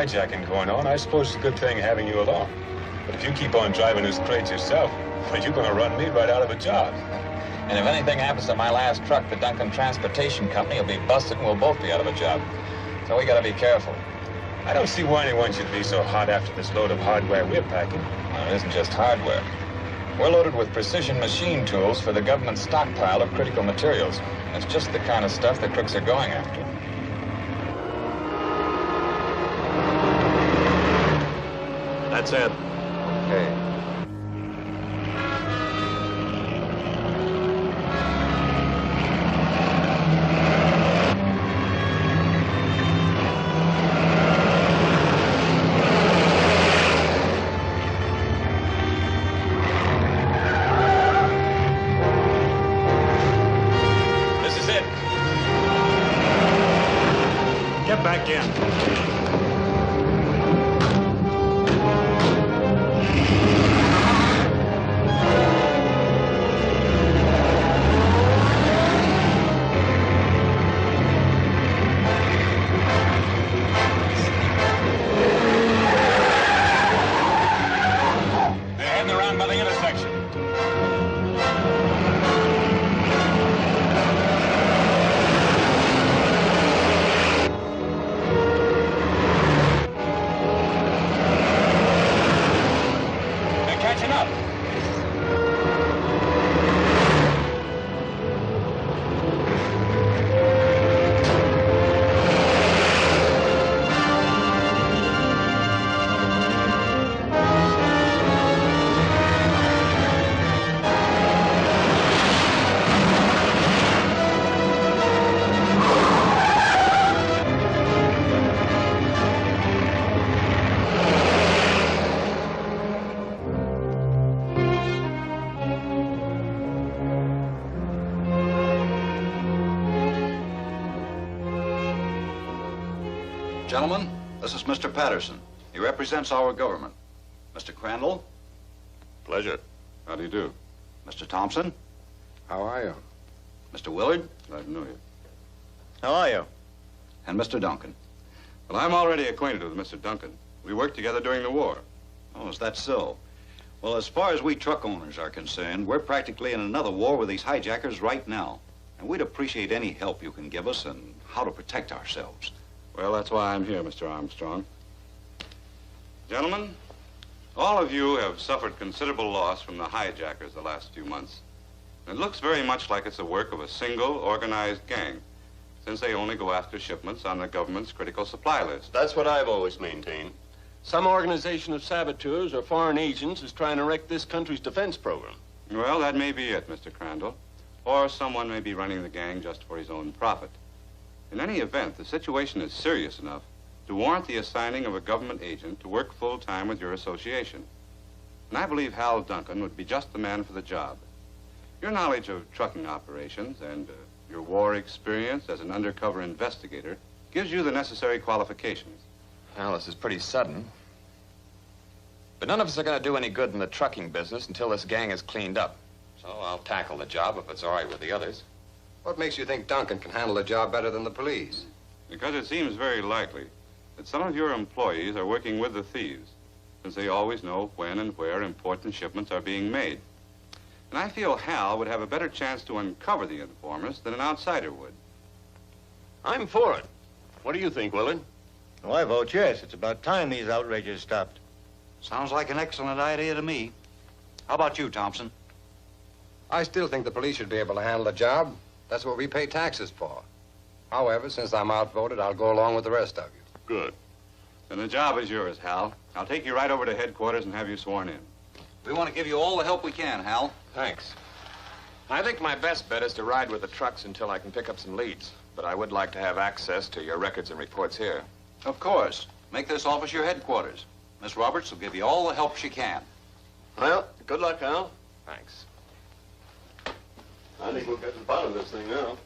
hijacking going on, I suppose it's a good thing having you along. But if you keep on driving those crates yourself, well, you're going to run me right out of a job. And if anything happens to my last truck, the Duncan Transportation Company will be busted and we'll both be out of a job. So we got to be careful. I don't see why anyone should be so hot after this load of hardware we're packing. Well, it isn't just hardware. We're loaded with precision machine tools for the government stockpile of critical materials. It's just the kind of stuff the crooks are going after. That's it. Okay. Back in. They're heading around by the intersection. Catching up. Gentlemen, this is Mr. Patterson. He represents our government. Mr. Crandall. Pleasure. How do you do? Mr. Thompson. How are you? Mr. Willard. Glad to know you. How are you? And Mr. Duncan. Well, I'm already acquainted with Mr. Duncan. We worked together during the war. Oh, is that so? Well, as far as we truck owners are concerned, we're practically in another war with these hijackers right now. And we'd appreciate any help you can give us in how to protect ourselves. Well, that's why I'm here, Mr. Armstrong. Gentlemen, all of you have suffered considerable loss from the hijackers the last few months. It looks very much like it's the work of a single, organized gang, since they only go after shipments on the government's critical supply list. That's what I've always maintained. Some organization of saboteurs or foreign agents is trying to wreck this country's defense program. Well, that may be it, Mr. Crandall. Or someone may be running the gang just for his own profit. In any event, the situation is serious enough to warrant the assigning of a government agent to work full-time with your association. And I believe Hal Duncan would be just the man for the job. Your knowledge of trucking operations and your war experience as an undercover investigator gives you the necessary qualifications. Well, this is pretty sudden. But none of us are going to do any good in the trucking business until this gang is cleaned up. So I'll tackle the job if it's all right with the others. What makes you think Duncan can handle the job better than the police? Because it seems very likely that some of your employees are working with the thieves, since they always know when and where important shipments are being made. And I feel Hal would have a better chance to uncover the informers than an outsider would. I'm for it. What do you think, Willard? Oh, I vote yes. It's about time these outrages stopped. Sounds like an excellent idea to me. How about you, Thompson? I still think the police should be able to handle the job. That's what we pay taxes for. However, since I'm outvoted, I'll go along with the rest of you. Good. Then the job is yours, Hal. I'll take you right over to headquarters and have you sworn in. We want to give you all the help we can, Hal. Thanks. I think my best bet is to ride with the trucks until I can pick up some leads. But I would like to have access to your records and reports here. Of course. Make this office your headquarters. Miss Roberts will give you all the help she can. Well, good luck, Hal. Thanks. I think we'll get to the bottom of this thing now.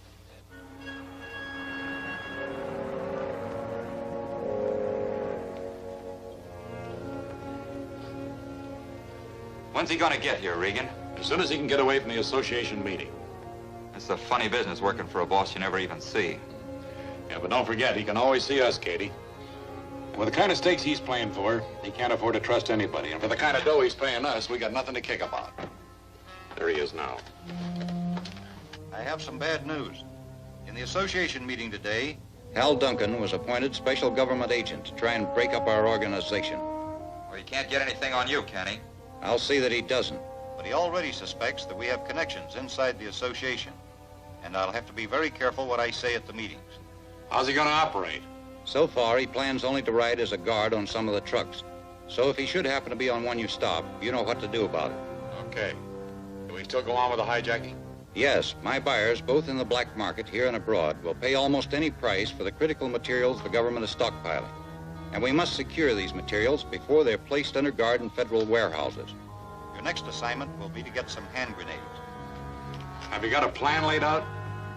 When's he gonna get here, Regan? As soon as he can get away from the association meeting. It's a funny business working for a boss you never even see. Yeah, but don't forget, he can always see us, Katie. With the kind of stakes he's playing for, he can't afford to trust anybody. And for the kind of dough he's paying us, we got nothing to kick about. There he is now. I have some bad news. In the association meeting today, Hal Duncan was appointed special government agent to try and break up our organization. Well, he can't get anything on you, can he? I'll see that he doesn't. But he already suspects that we have connections inside the association. And I'll have to be very careful what I say at the meetings. How's he gonna operate? So far, he plans only to ride as a guard on some of the trucks. So if he should happen to be on one you stop, you know what to do about it. Okay. Do we still go on with the hijacking? Yes, my buyers, both in the black market here and abroad, will pay almost any price for the critical materials the government is stockpiling. And we must secure these materials before they're placed under guard in federal warehouses. Your next assignment will be to get some hand grenades. Have you got a plan laid out?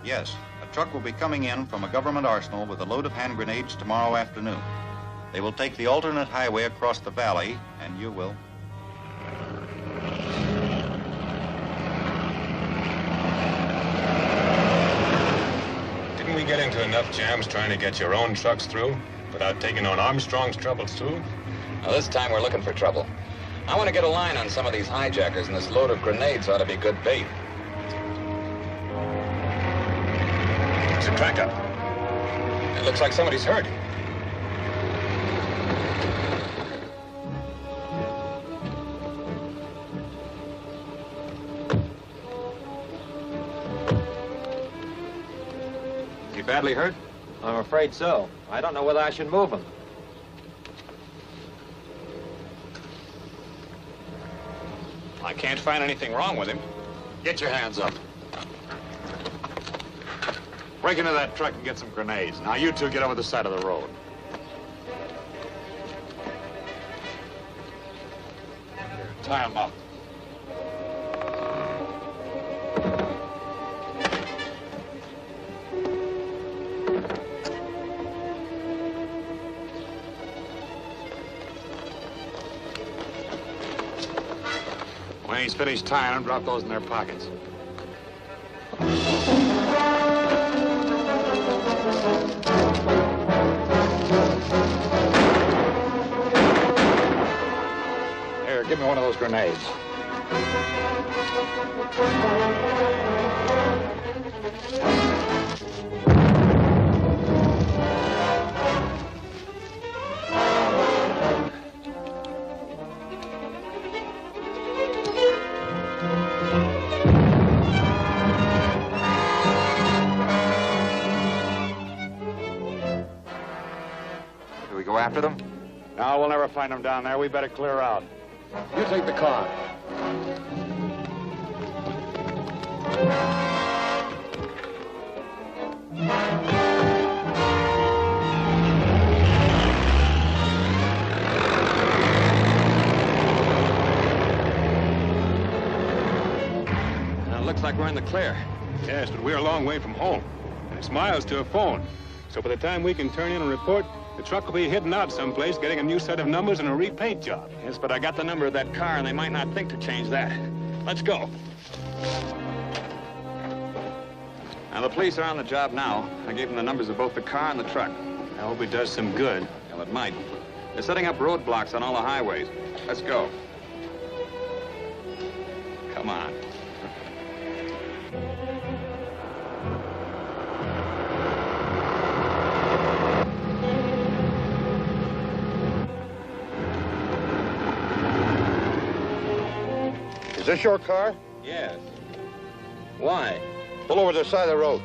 Yes, a truck will be coming in from a government arsenal with a load of hand grenades tomorrow afternoon. They will take the alternate highway across the valley, and you will. Didn't we get into enough jams trying to get your own trucks through without taking on Armstrong's troubles, too? Now, this time we're looking for trouble. I want to get a line on some of these hijackers, and this load of grenades ought to be good bait. There's a track up. It looks like somebody's hurt. Is he badly hurt? I'm afraid so. I don't know whether I should move him. I can't find anything wrong with him. Get your hands up. Break into that truck and get some grenades. Now, you two get over the side of the road. Here, tie him up. When he's finished tying them, drop those in their pockets. Here, give me one of those grenades. Do we go after them? No, we'll never find them down there. We better clear out. You take the car. It looks like we're in the clear. Yes, but we're a long way from home. And it's miles to a phone. So by the time we can turn in and report, the truck will be hidden out someplace, getting a new set of numbers and a repaint job. Yes, but I got the number of that car, and they might not think to change that. Let's go. Now, the police are on the job now. I gave them the numbers of both the car and the truck. I hope it does some good. Well, it might. They're setting up roadblocks on all the highways. Let's go. Come on. Is this your car? Yes. Why? Pull over to the side of the road.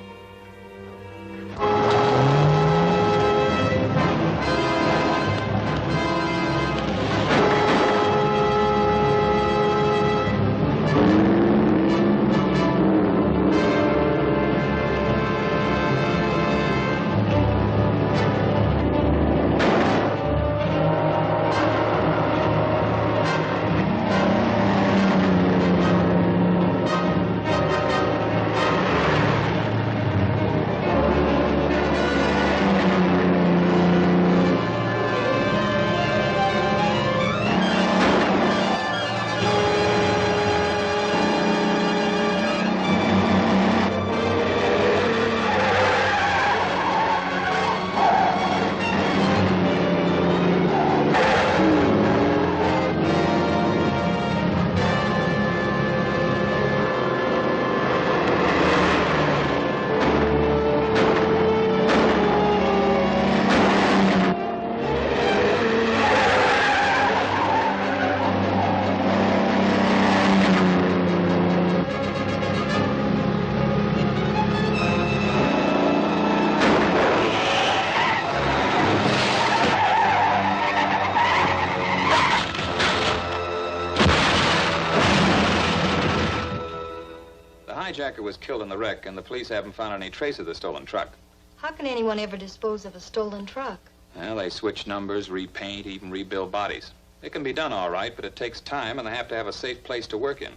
hijacker was killed in the wreck, and the police haven't found any trace of the stolen truck. How can anyone ever dispose of a stolen truck? Well, they switch numbers, repaint, even rebuild bodies. It can be done all right, but it takes time, and they have to have a safe place to work in.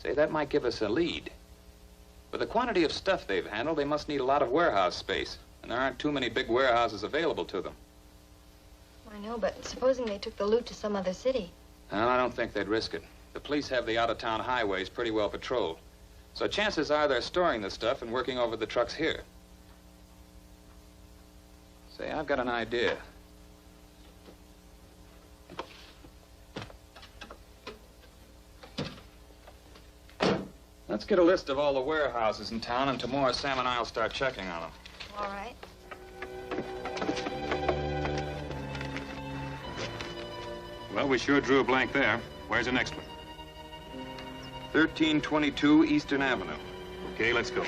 Say, that might give us a lead. With the quantity of stuff they've handled, they must need a lot of warehouse space, and there aren't too many big warehouses available to them. I know, but supposing they took the loot to some other city? Well, I don't think they'd risk it. The police have the out-of-town highways pretty well patrolled. So chances are they're storing the stuff and working over the trucks here. Say, I've got an idea. Let's get a list of all the warehouses in town, and tomorrow Sam and I'll start checking on them. All right. Well, we sure drew a blank there. Where's the next one? 1322 Eastern Avenue. Okay, let's go.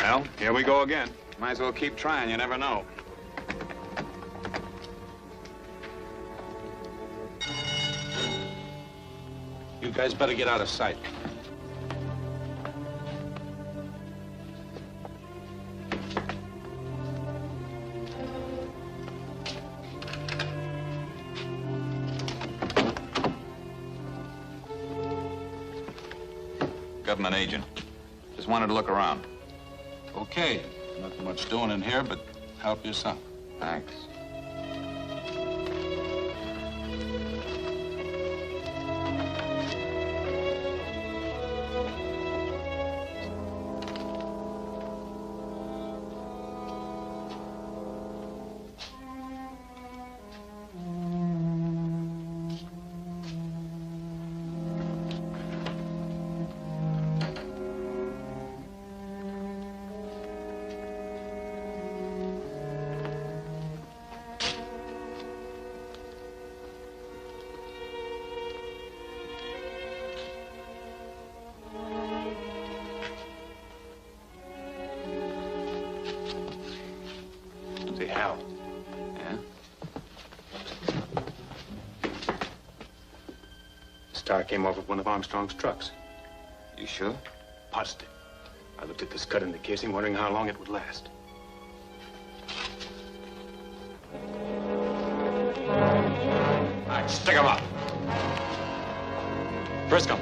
Well, here we go again. Might as well keep trying, you never know. You guys better get out of sight. Government agent. Just wanted to look around. Okay. Nothing much doing in here, but help yourself. Thanks. Say, Hal. Yeah? The star came off of one of Armstrong's trucks. You sure? Positive. I looked at this cut in the casing, wondering how long it would last. All right, stick 'em up. Briscoe.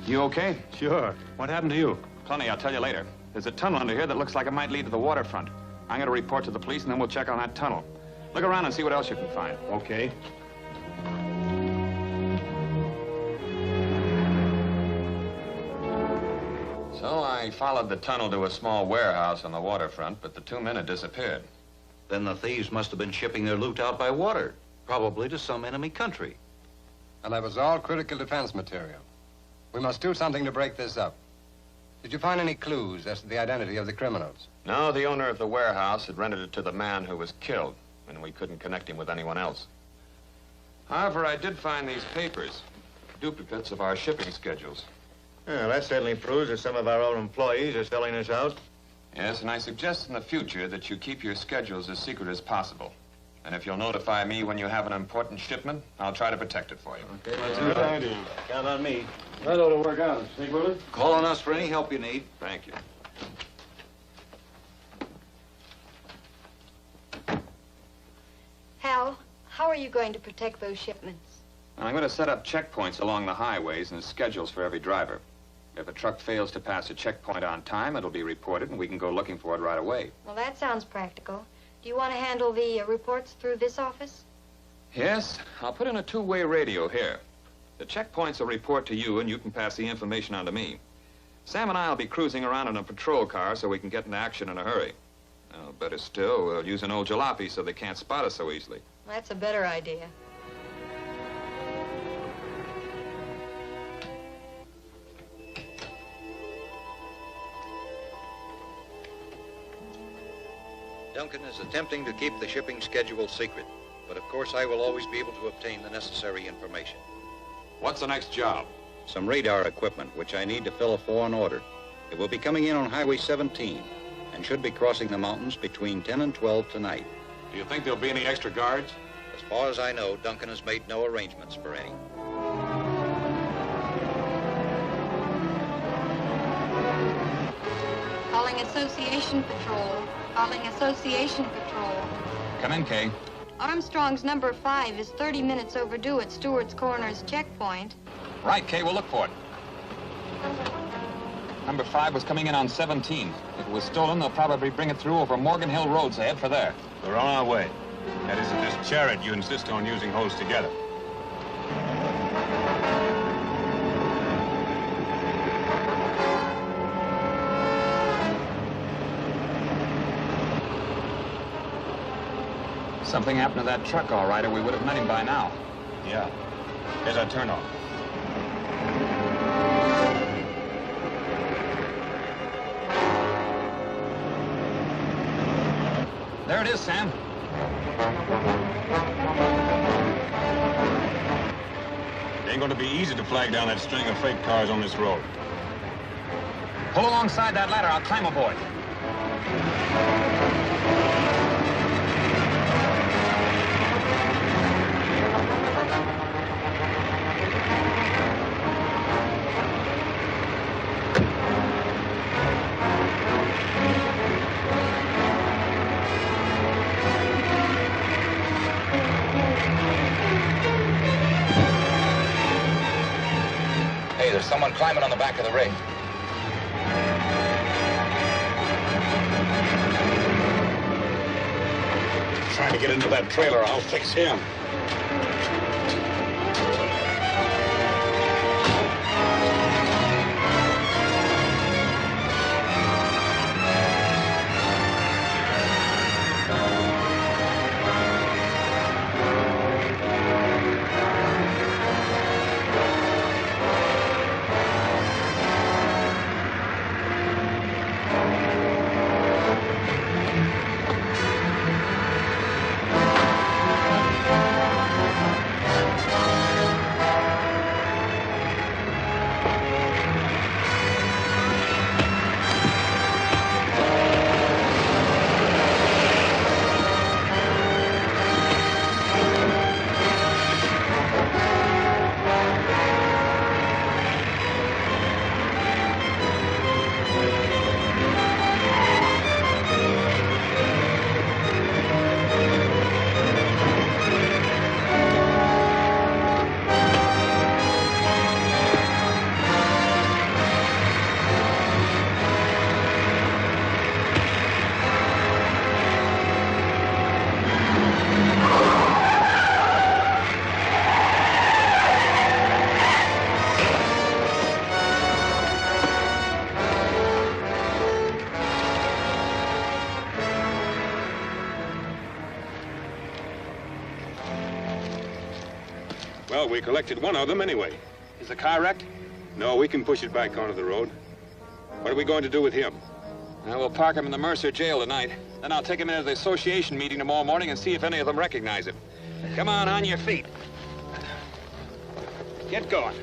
You okay? Sure. What happened to you? Plenty, I'll tell you later. There's a tunnel under here that looks like it might lead to the waterfront. I'm going to report to the police, and then we'll check on that tunnel. Look around and see what else you can find. Okay. So I followed the tunnel to a small warehouse on the waterfront, but the 2 men had disappeared. Then the thieves must have been shipping their loot out by water, probably to some enemy country. And that was all critical defense material. We must do something to break this up. Did you find any clues as to the identity of the criminals? No, the owner of the warehouse had rented it to the man who was killed, and we couldn't connect him with anyone else. However, I did find these papers, duplicates of our shipping schedules. Yeah, that certainly proves that some of our own employees are selling us out. Yes, and I suggest in the future that you keep your schedules as secret as possible. And if you'll notify me when you have an important shipment, I'll try to protect it for you. Okay, that's a good idea. Count on me. That ought to work out. Think, Willard? Call on us for any help you need. Thank you. Hal, how are you going to protect those shipments? I'm going to set up checkpoints along the highways and schedules for every driver. If a truck fails to pass a checkpoint on time, it'll be reported, and we can go looking for it right away. Well, that sounds practical. Do you want to handle the reports through this office? Yes, I'll put in a two-way radio here. The checkpoints will report to you, and you can pass the information on to me. Sam and I will be cruising around in a patrol car so we can get into action in a hurry. Better still, we'll use an old jalopy so they can't spot us so easily. That's a better idea. Duncan is attempting to keep the shipping schedule secret, but of course I will always be able to obtain the necessary information. What's the next job? Some radar equipment, which I need to fill a foreign order. It will be coming in on Highway 17 and should be crossing the mountains between 10 and 12 tonight. Do you think there'll be any extra guards? As far as I know, Duncan has made no arrangements for any. Calling Association Patrol. Calling Association Patrol. Come in, Kay. Armstrong's number 5 is 30 minutes overdue at Stewart's Corners checkpoint. Right, Kay, we'll look for it. Number 5 was coming in on 17. If it was stolen, they'll probably bring it through over Morgan Hill Roads ahead for there. We're on our way. That is, if this chariot you insist on using holds together. Something happened to that truck, all right, or we would have met him by now. Yeah. Here's our turnoff. There it is, Sam. It ain't going to be easy to flag down that string of freight cars on this road. Pull alongside that ladder. I'll climb aboard. Hey, there's someone climbing on the back of the rig. Trying to get into that trailer. I'll fix him. Well, we collected one of them anyway. Is the car wrecked? No, we can push it back onto the road. What are we going to do with him? We'll park him in the Mercer jail tonight. Then I'll take him into the association meeting tomorrow morning and see if any of them recognize him. Come on your feet. Get going.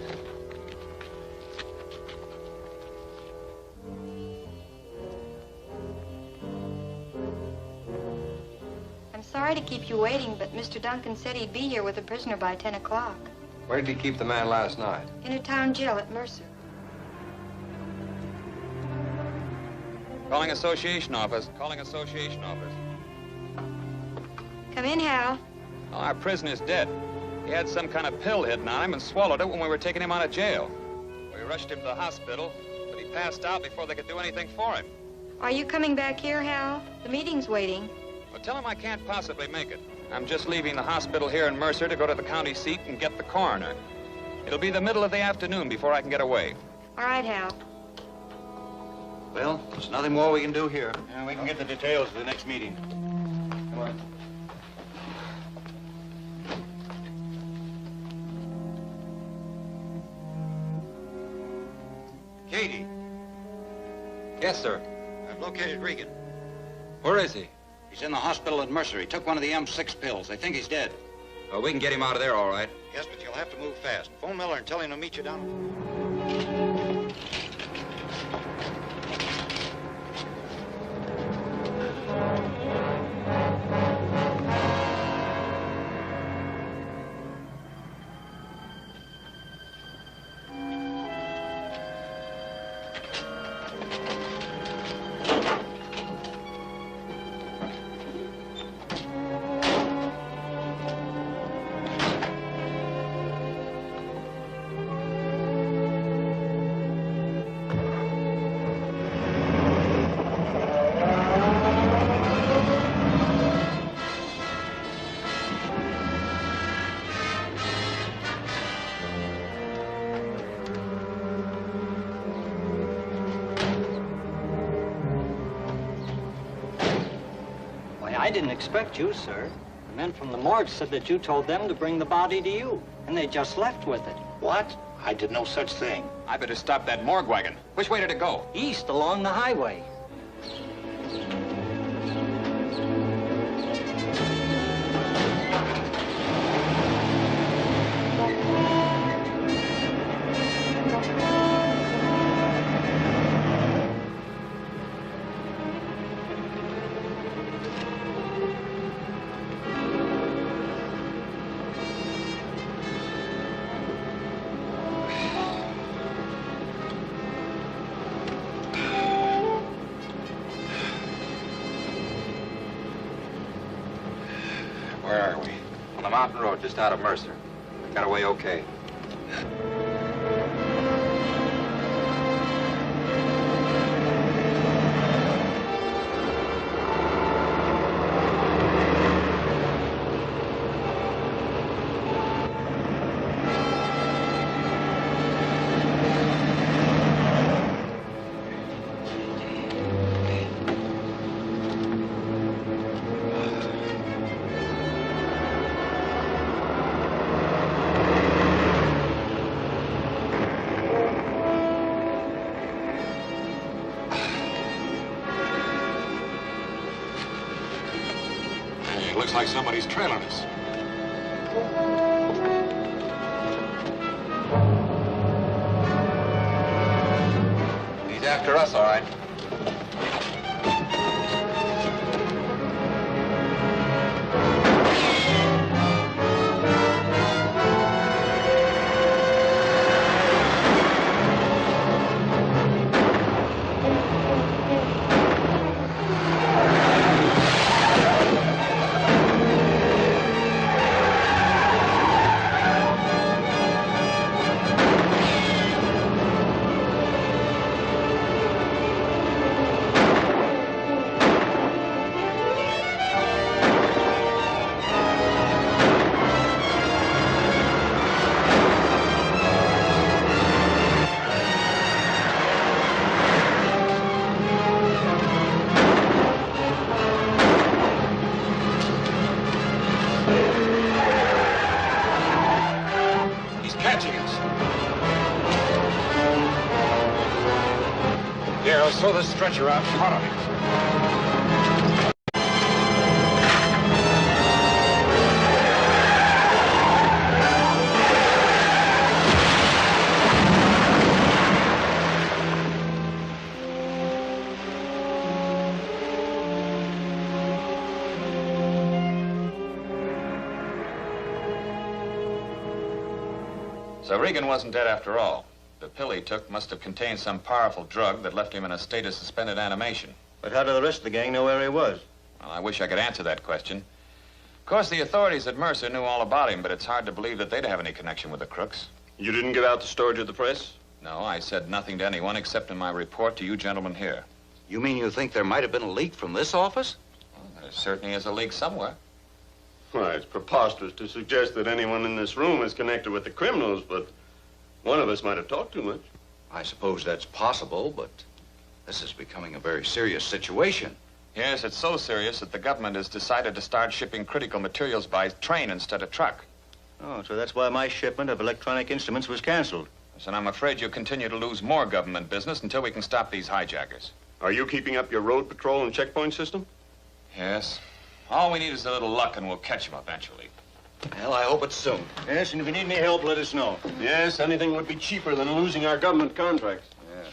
I'm sorry to keep you waiting, but Mr. Duncan said he'd be here with the prisoner by 10 o'clock. Where did he keep the man last night? In a town jail at Mercer. Calling association office. Calling association office. Come in, Hal. Oh, our prisoner's dead. He had some kind of pill hidden on him and swallowed it when we were taking him out of jail. We rushed him to the hospital, but he passed out before they could do anything for him. Are you coming back here, Hal? The meeting's waiting. Well, tell him I can't possibly make it. I'm just leaving the hospital here in Mercer to go to the county seat and get the coroner. It'll be the middle of the afternoon before I can get away. All right, Hal. Well, there's nothing more we can do here. Yeah, we can get the details for the next meeting. Come on. Katie, Yes, sir. I've located Regan. Where is he? He's in the hospital at Mercer. He took one of the M6 pills. They think he's dead. Oh, we can get him out of there, all right. Yes, but you'll have to move fast. Phone Miller and tell him to meet you down. I didn't expect you, sir. The men from the morgue said that you told them to bring the body to you, and they just left with it. What? I did no such thing. I better stop that morgue wagon. Which way did it go? East along the highway. Where are we? On the mountain road, just out of Mercer. Got away okay. It looks like somebody's trailing us. He's after us, all right. Here, I'll throw the stretcher out in front of you. So Regan wasn't dead after all. The pill he took must have contained some powerful drug that left him in a state of suspended animation. But how did the rest of the gang know where he was? Well, I wish I could answer that question. Of course, the authorities at Mercer knew all about him, but it's hard to believe that they'd have any connection with the crooks. You didn't give out the story to the press? No, I said nothing to anyone except in my report to you gentlemen here. You mean you think there might have been a leak from this office? Well, there certainly is a leak somewhere. Why, it's preposterous to suggest that anyone in this room is connected with the criminals, but one of us might have talked too much. I suppose that's possible, but this is becoming a very serious situation. Yes, it's so serious that the government has decided to start shipping critical materials by train instead of truck. Oh, so that's why my shipment of electronic instruments was canceled. Yes, and I'm afraid you'll continue to lose more government business until we can stop these hijackers. Are you keeping up your road patrol and checkpoint system? Yes. All we need is a little luck and we'll catch them eventually. Well, I hope it's soon. Yes, and if you need any help, let us know. Yes, anything would be cheaper than losing our government contracts. Yes.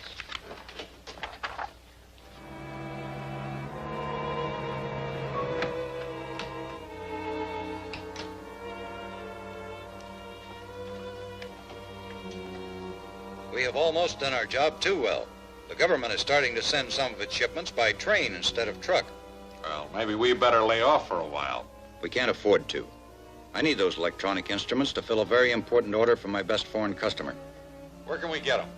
We have almost done our job too well. The government is starting to send some of its shipments by train instead of truck. Well, maybe we better lay off for a while. We can't afford to. I need those electronic instruments to fill a very important order from my best foreign customer. Where can we get them?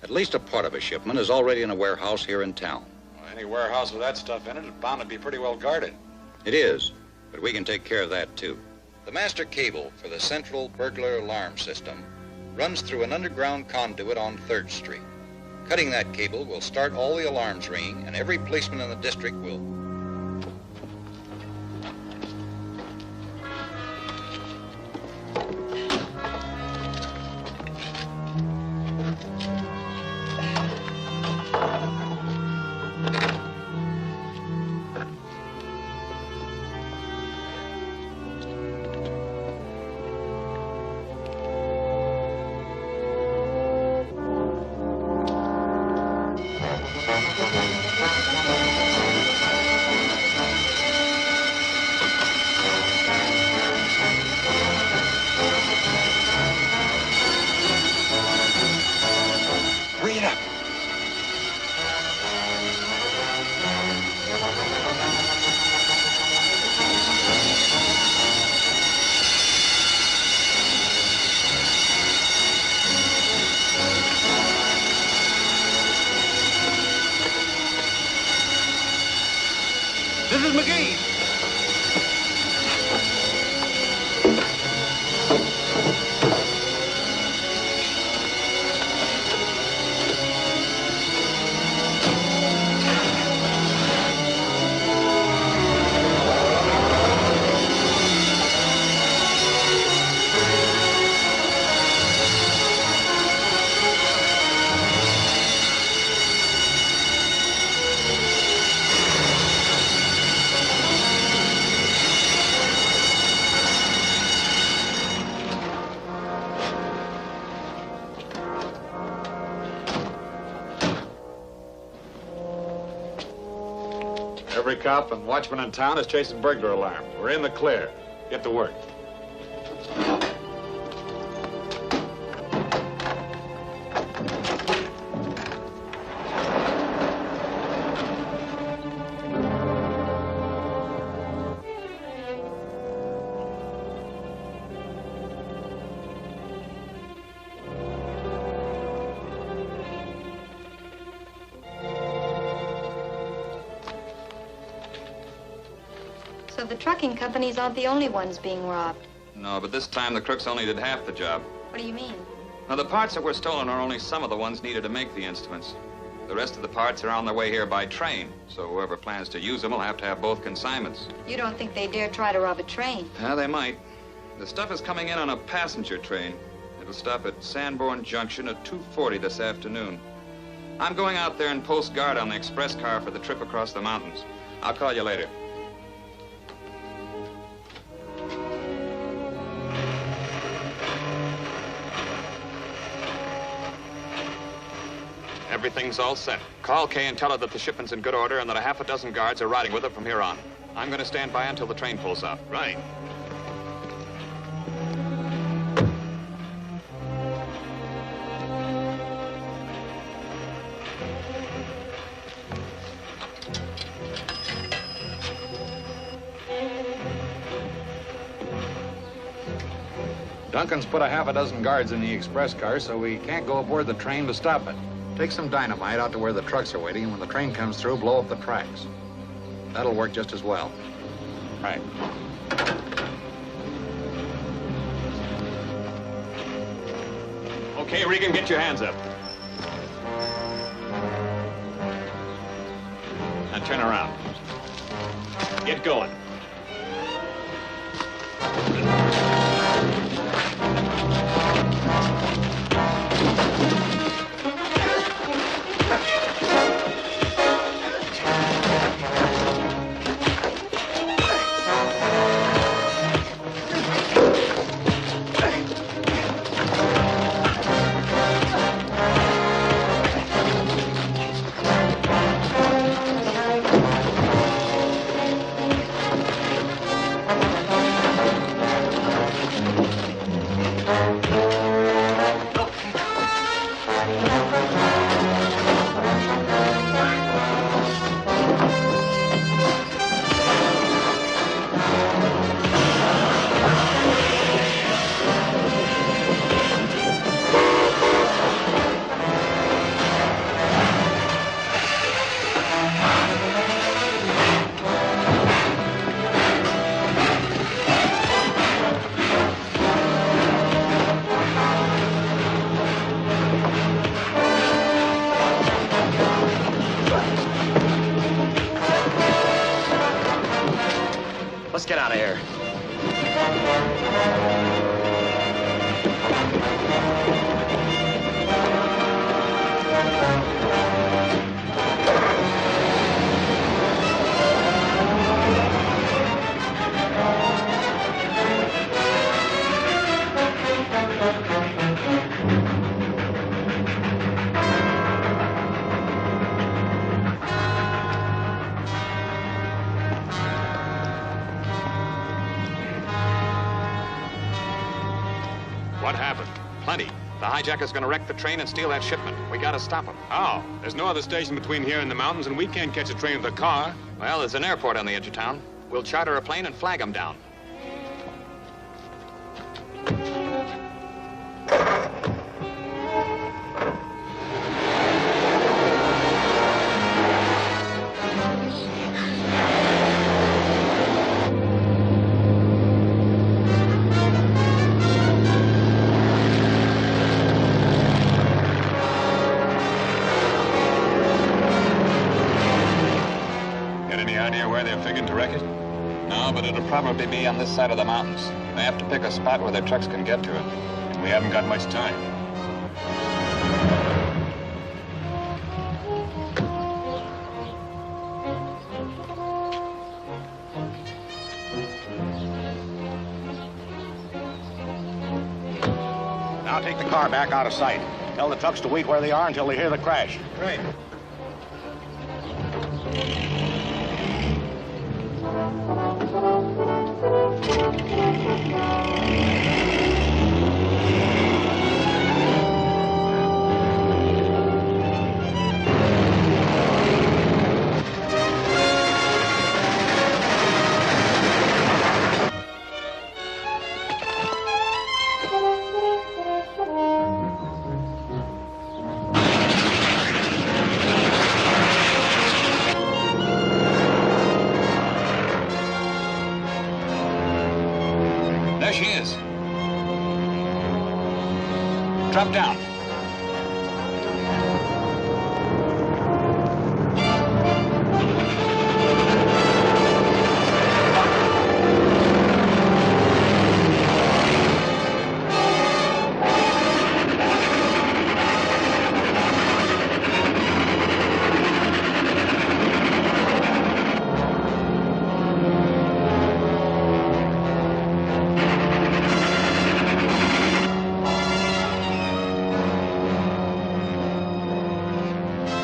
At least a part of a shipment is already in a warehouse here in town. Well, any warehouse with that stuff in it is bound to be pretty well guarded. It is, but we can take care of that too. The master cable for the central burglar alarm system runs through an underground conduit on 3rd Street. Cutting that cable will start all the alarms ringing, and every policeman in the district will... This is McGee. Every cop and watchman in town is chasing burglar alarms. We're in the clear. Get to work. So the trucking companies aren't the only ones being robbed. No, but this time the crooks only did half the job. What do you mean? Now, the parts that were stolen are only some of the ones needed to make the instruments. The rest of the parts are on their way here by train, so whoever plans to use them will have to have both consignments. You don't think they dare try to rob a train? Yeah, they might. The stuff is coming in on a passenger train. It'll stop at Sanborn Junction at 2:40 this afternoon. I'm going out there and post guard on the express car for the trip across the mountains. I'll call you later. Everything's all set. Call Kay and tell her that the shipment's in good order and that a half a dozen guards are riding with her from here on. I'm going to stand by until the train pulls up. Right. Duncan's put a half a dozen guards in the express car, so we can't go aboard the train to stop it. Take some dynamite out to where the trucks are waiting, and when the train comes through, blow up the tracks. That'll work just as well. Right. Okay, Regan, get your hands up. Now turn around. Get going. Let's get out of here. What happened? Plenty. The hijacker's gonna wreck the train and steal that shipment. We gotta stop him. How? There's no other station between here and the mountains, and we can't catch a train with a car. Well, there's an airport on the edge of town. We'll charter a plane and flag him down. Where they're figuring to wreck it? No, but it'll probably be on this side of the mountains. They have to pick a spot where their trucks can get to it. And we haven't got much time. Now take the car back out of sight. Tell the trucks to wait where they are until they hear the crash. Right. There she is. Drop down.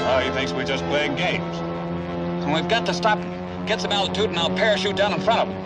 Oh, he thinks we're just playing games. And we've got to stop him. Get some altitude and I'll parachute down in front of him.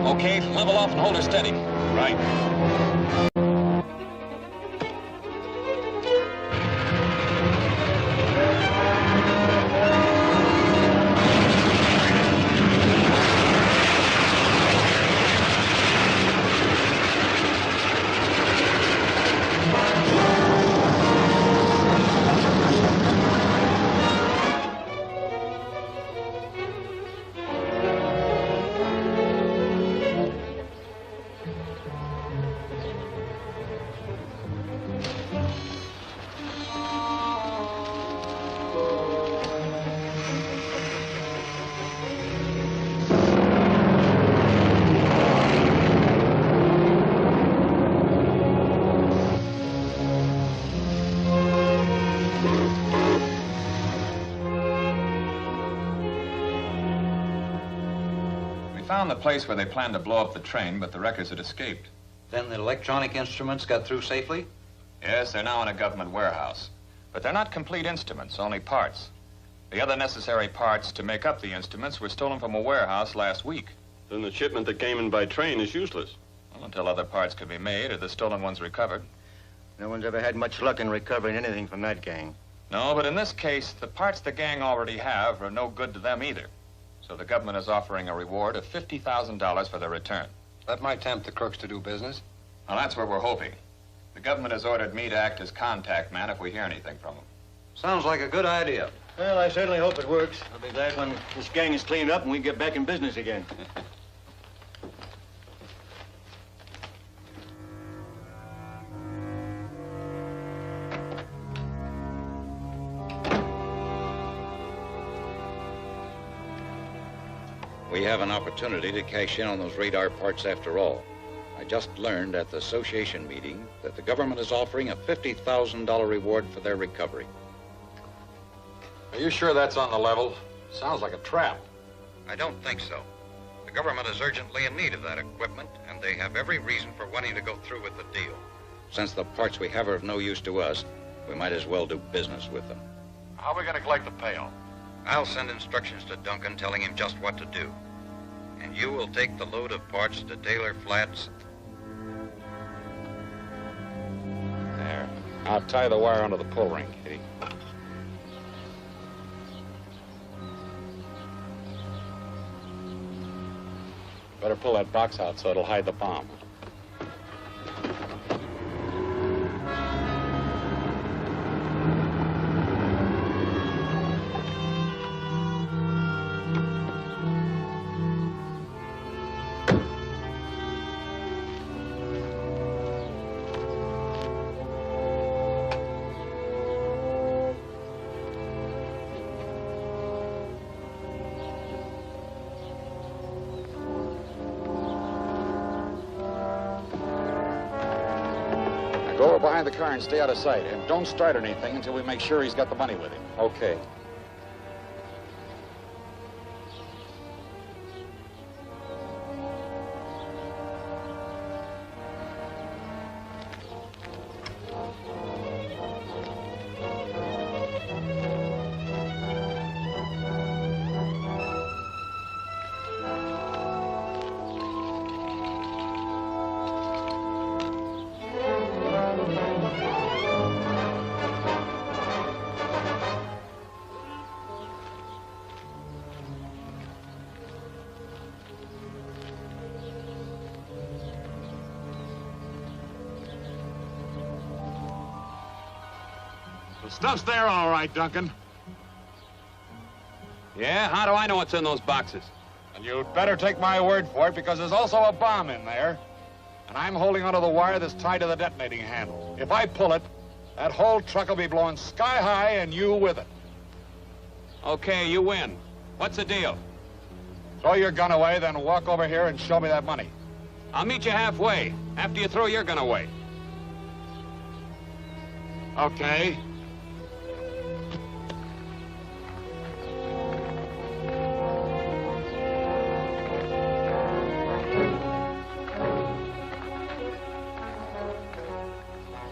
Okay, level off and hold her steady. Right. Found the place where they planned to blow up the train, but the wreckers had escaped. Then the electronic instruments got through safely? Yes, they're now in a government warehouse. But they're not complete instruments, only parts. The other necessary parts to make up the instruments were stolen from a warehouse last week. Then the shipment that came in by train is useless. Well, until other parts can be made or the stolen ones recovered. No one's ever had much luck in recovering anything from that gang. No, but in this case, the parts the gang already have are no good to them either. So the government is offering a reward of $50,000 for their return. That might tempt the crooks to do business. Well, that's what we're hoping. The government has ordered me to act as contact man if we hear anything from them. Sounds like a good idea. Well, I certainly hope it works. I'll be glad when this gang is cleaned up and we get back in business again. We have an opportunity to cash in on those radar parts after all. I just learned at the association meeting that the government is offering a $50,000 reward for their recovery. Are you sure that's on the level? Sounds like a trap. I don't think so. The government is urgently in need of that equipment, and they have every reason for wanting to go through with the deal. Since the parts we have are of no use to us, we might as well do business with them. How are we going to collect the payoff? I'll send instructions to Duncan telling him just what to do. And you will take the load of parts to Taylor Flats. There. I'll tie the wire onto the pull ring, Kitty. Better pull that box out so it'll hide the bomb. Go over behind the car and stay out of sight. And don't start anything until we make sure he's got the money with him. Okay. The stuff's there all right, Duncan. Yeah? How do I know what's in those boxes? And you'd better take my word for it, because there's also a bomb in there. And I'm holding onto the wire that's tied to the detonating handle. If I pull it, that whole truck will be blowing sky high and you with it. Okay, you win. What's the deal? Throw your gun away, then walk over here and show me that money. I'll meet you halfway, after you throw your gun away. Okay.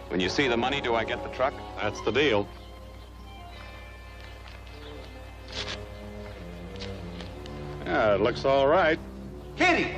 When you see the money, do I get the truck? That's the deal. Yeah, it looks all right. Kitty!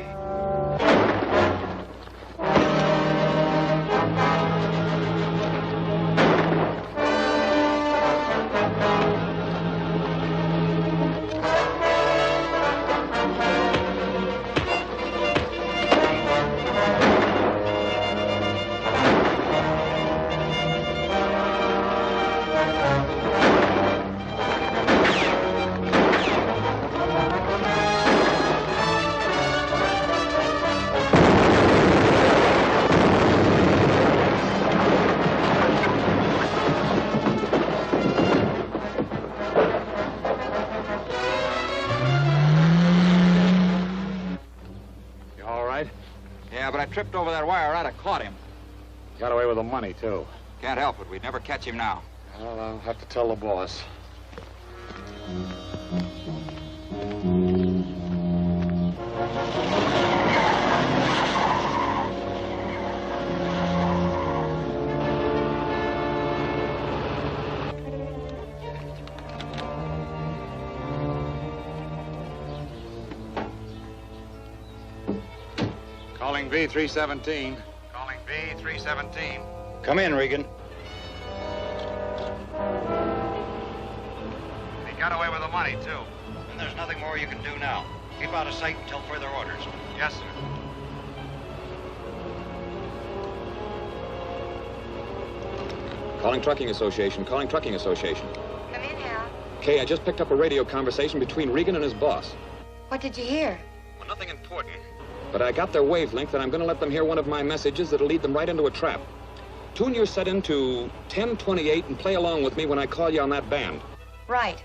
Yeah, but I tripped over that wire. I'd have caught him. Got away with the money, too. Can't help it. We'd never catch him now. Well, I'll have to tell the boss. Calling V317. Calling V317. Come in, Regan. He got away with the money, too. And there's nothing more you can do now. Keep out of sight until further orders. Yes, sir. Calling Trucking Association. Calling Trucking Association. Come in, Hal. Kay, I just picked up a radio conversation between Regan and his boss. What did you hear? Well, nothing important. But I got their wavelength, and I'm going to let them hear one of my messages that'll lead them right into a trap. Tune your set into 1028 and play along with me when I call you on that band. Right.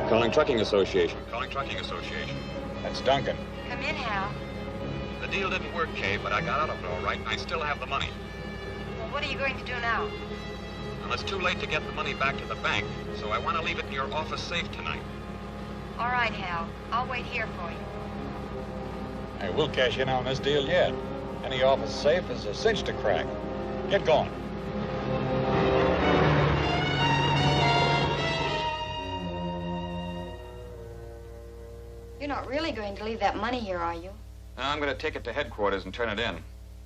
Calling Trucking Association. Calling Trucking Association. That's Duncan. Come in, Hal. The deal didn't work, Kay, but I got out of it all right, and I still have the money. Well, what are you going to do now? Well, it's too late to get the money back to the bank, so I want to leave it in your office safe tonight. All right, Hal. I'll wait here for you. Hey, we'll cash in on this deal yet. Any office safe is a cinch to crack. Get going. You're not really going to leave that money here, are you? Now, I'm going to take it to headquarters and turn it in.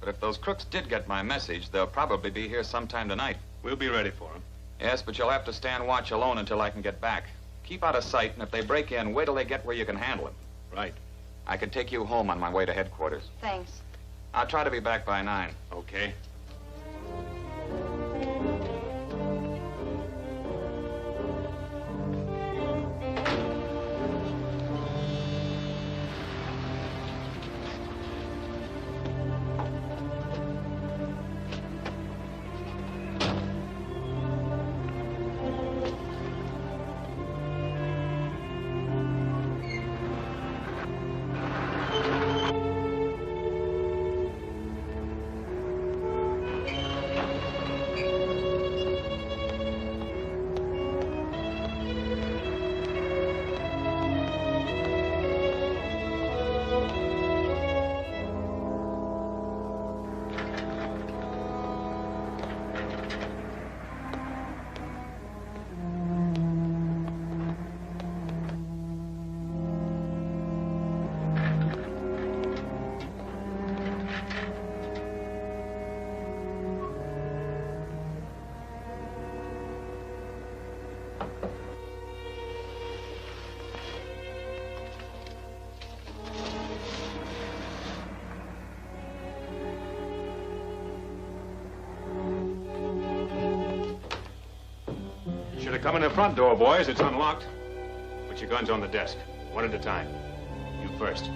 But if those crooks did get my message, they'll probably be here sometime tonight. We'll be ready for them. Yes, but you'll have to stand watch alone until I can get back. Keep out of sight, and if they break in, wait till they get where you can handle them. Right. I can take you home on my way to headquarters. Thanks. I'll try to be back by 9. Okay. Should have come in the front door, boys. It's unlocked. Put your guns on the desk, one at a time. You first.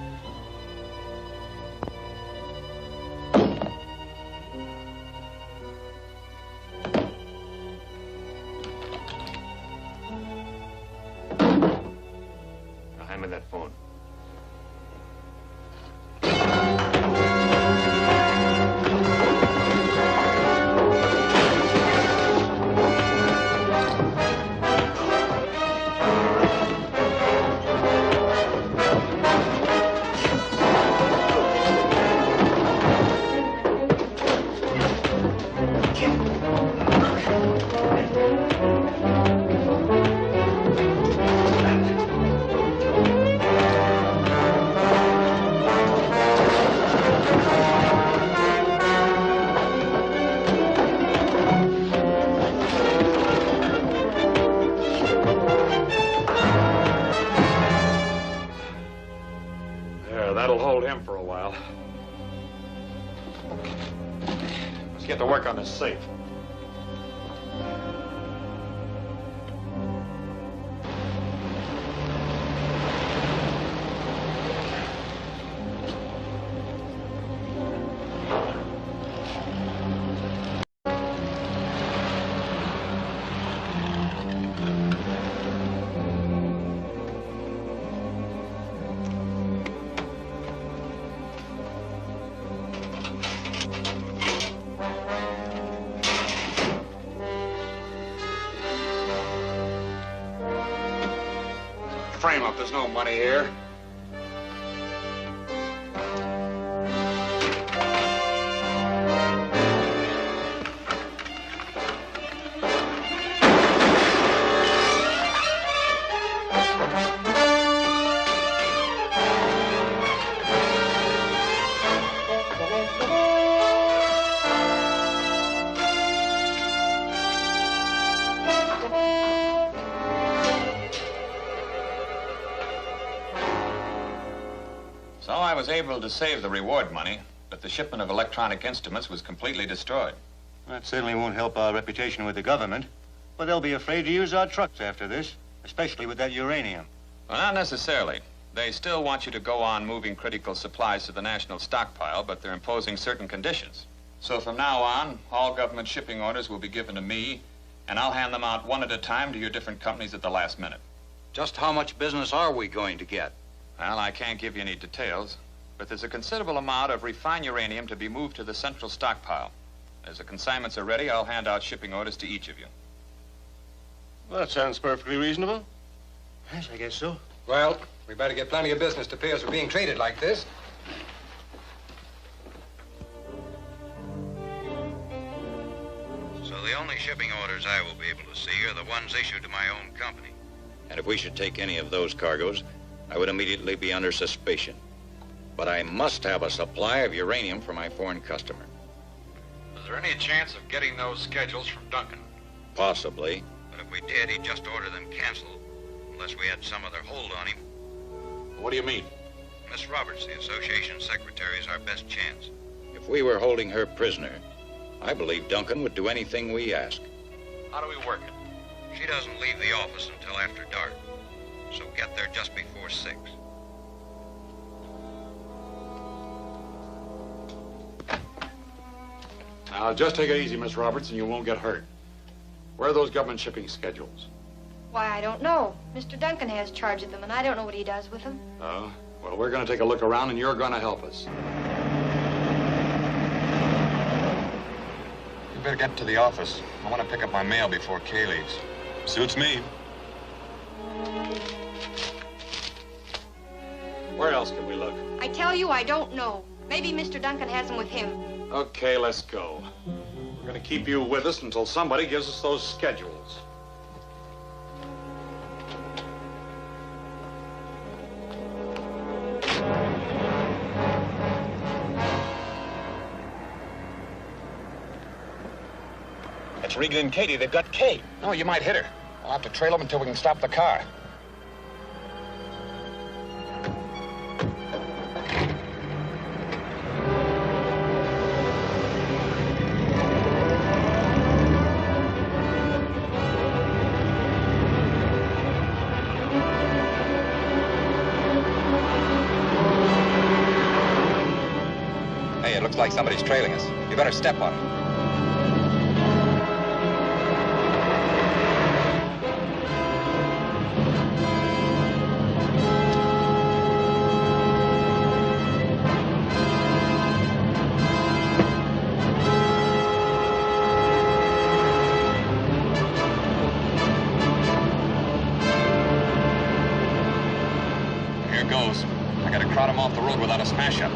Let's get to work on this safe. Frame up, there's no money here. So I was able to save the reward money, but the shipment of electronic instruments was completely destroyed. That certainly won't help our reputation with the government, but they'll be afraid to use our trucks after this, especially with that uranium. Well, not necessarily. They still want you to go on moving critical supplies to the national stockpile, but they're imposing certain conditions. So from now on, all government shipping orders will be given to me, and I'll hand them out one at a time to your different companies at the last minute. Just how much business are we going to get? Well, I can't give you any details, but there's a considerable amount of refined uranium to be moved to the central stockpile. As the consignments are ready, I'll hand out shipping orders to each of you. Well, that sounds perfectly reasonable. Yes, I guess so. Well, we better get plenty of business to pay us for being treated like this. So the only shipping orders I will be able to see are the ones issued to my own company. And if we should take any of those cargoes, I would immediately be under suspicion. But I must have a supply of uranium for my foreign customer. Is there any chance of getting those schedules from Duncan? Possibly, but if we did, he'd just order them canceled, unless we had some other hold on him. What do you mean? Miss Roberts, the association secretary, is our best chance. If we were holding her prisoner, I believe Duncan would do anything we ask. How do we work it? She doesn't leave the office until after dark, so get there just before 6. Now, just take it easy, Miss Roberts, and you won't get hurt. Where are those government shipping schedules? Why, I don't know. Mr. Duncan has charge of them, and I don't know what he does with them. Oh, well, we're going to take a look around, and you're going to help us. You better get to the office. I want to pick up my mail before Kay leaves. Suits me. Where else can we look? I tell you, I don't know. Maybe Mr. Duncan has them with him. Okay, let's go. We're going to keep you with us until somebody gives us those schedules. It's Regan and Katie. They've got Kate. No, you might hit her. We'll have to trail them until we can stop the car. Hey, it looks like somebody's trailing us. You better step on it. Here goes. I gotta crowd him off the road without a smash-up.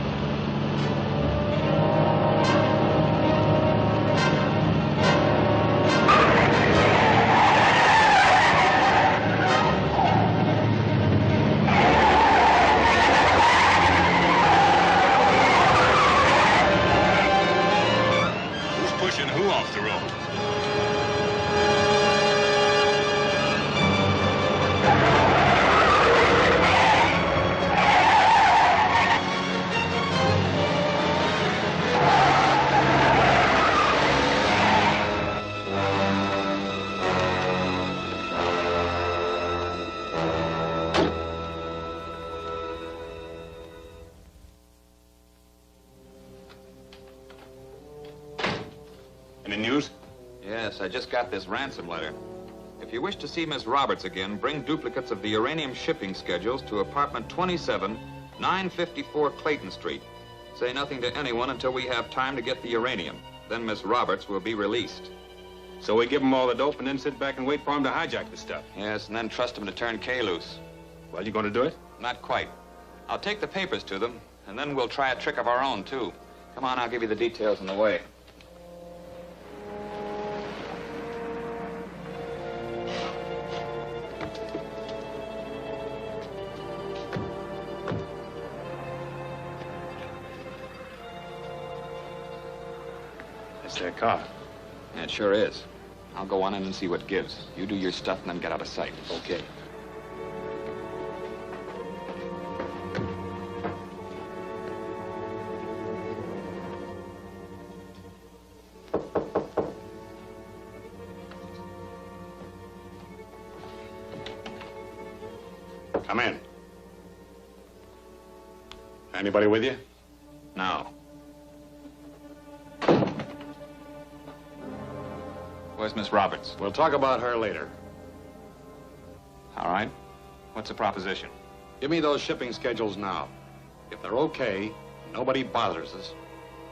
Who's pushing who off the road? Any news? Yes, I just got this ransom letter. If you wish to see Miss Roberts again, bring duplicates of the uranium shipping schedules to apartment 27, 954 Clayton Street. Say nothing to anyone until we have time to get the uranium. Then Miss Roberts will be released. So we give them all the dope and then sit back and wait for them to hijack the stuff? Yes, and then trust them to turn Kay loose. Well, you going to do it? Not quite. I'll take the papers to them, and then we'll try a trick of our own, too. Come on, I'll give you the details on the way. That's their car. Yeah, it sure is. I'll go on in and see what gives. You do your stuff and then get out of sight. Okay. Come in. Anybody with you? No. Where's Miss Roberts? We'll talk about her later. All right. What's the proposition? Give me those shipping schedules now. If they're okay, nobody bothers us.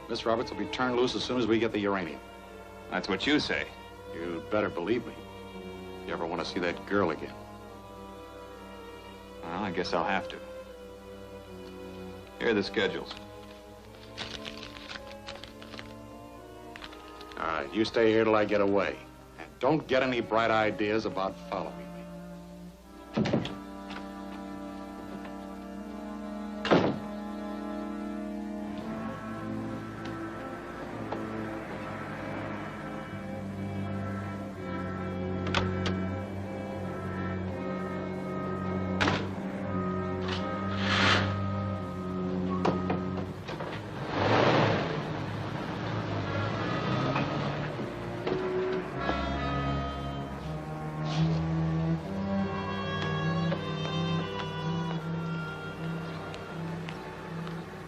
Miss Roberts will be turned loose as soon as we get the uranium. That's what you say. You'd better believe me. If you ever want to see that girl again. Well, I guess I'll have to. Here are the schedules. All right, you stay here till I get away. And don't get any bright ideas about following me.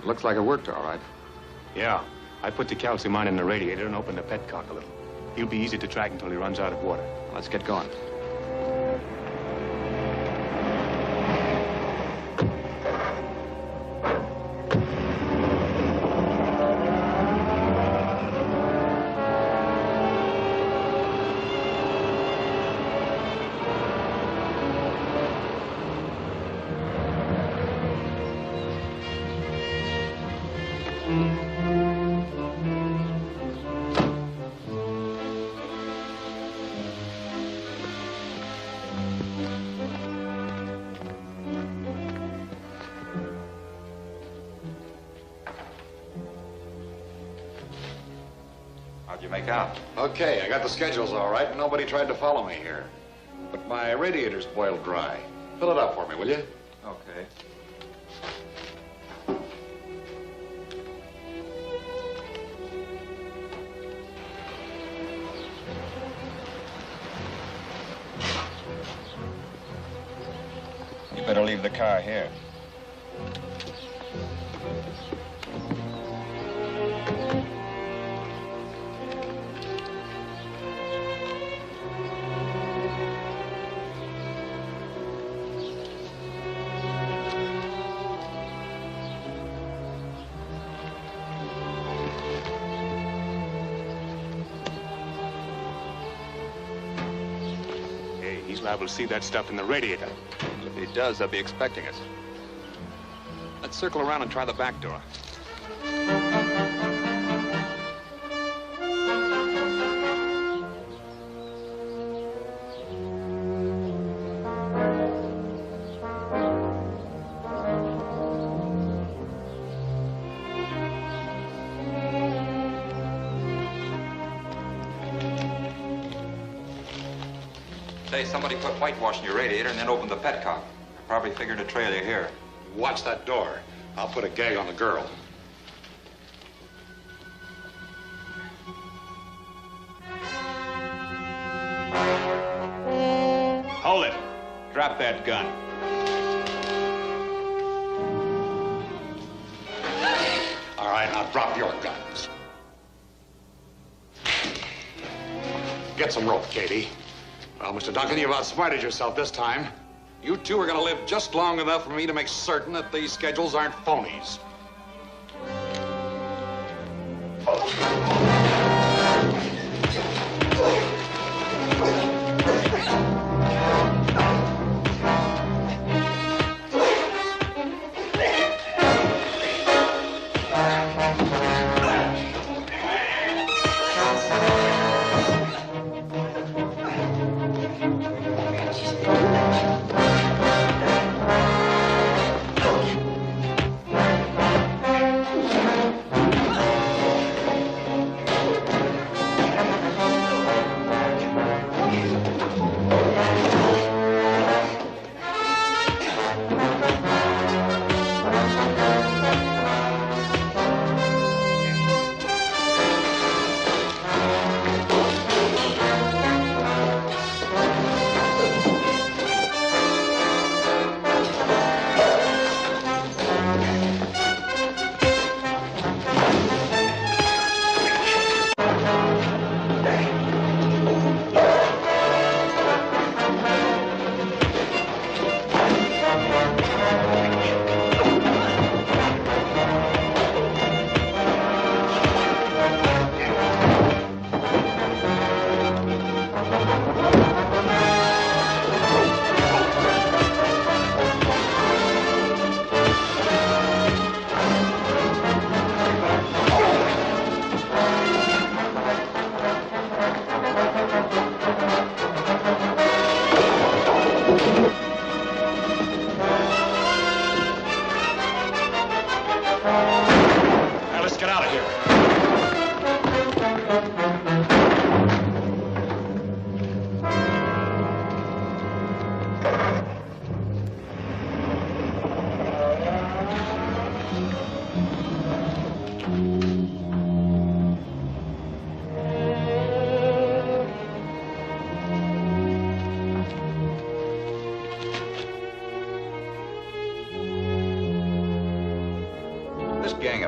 Looks like it worked all right. Yeah. I put the calcium on in the radiator and opened the petcock a little. He'll be easy to track until he runs out of water. Let's get going. How'd you make out? Okay, I got the schedules all right. Nobody tried to follow me here. But my radiator's boiled dry. Fill it up for me, will you? Okay. You better leave the car here. Hey, he's liable to see that stuff in the radiator. If he does, they'll be expecting us. Let's circle around and try the back door. Say, somebody put whitewash in your radiator and then opened the petcock. Probably figured to trail you here. Watch that door. I'll put a gag on the girl. Hold it. Drop that gun. All right, now drop your guns. Get some rope, Katie. Well, Mr. Duncan, you've outsmarted yourself this time. You two are going to live just long enough for me to make certain that these schedules aren't phonies.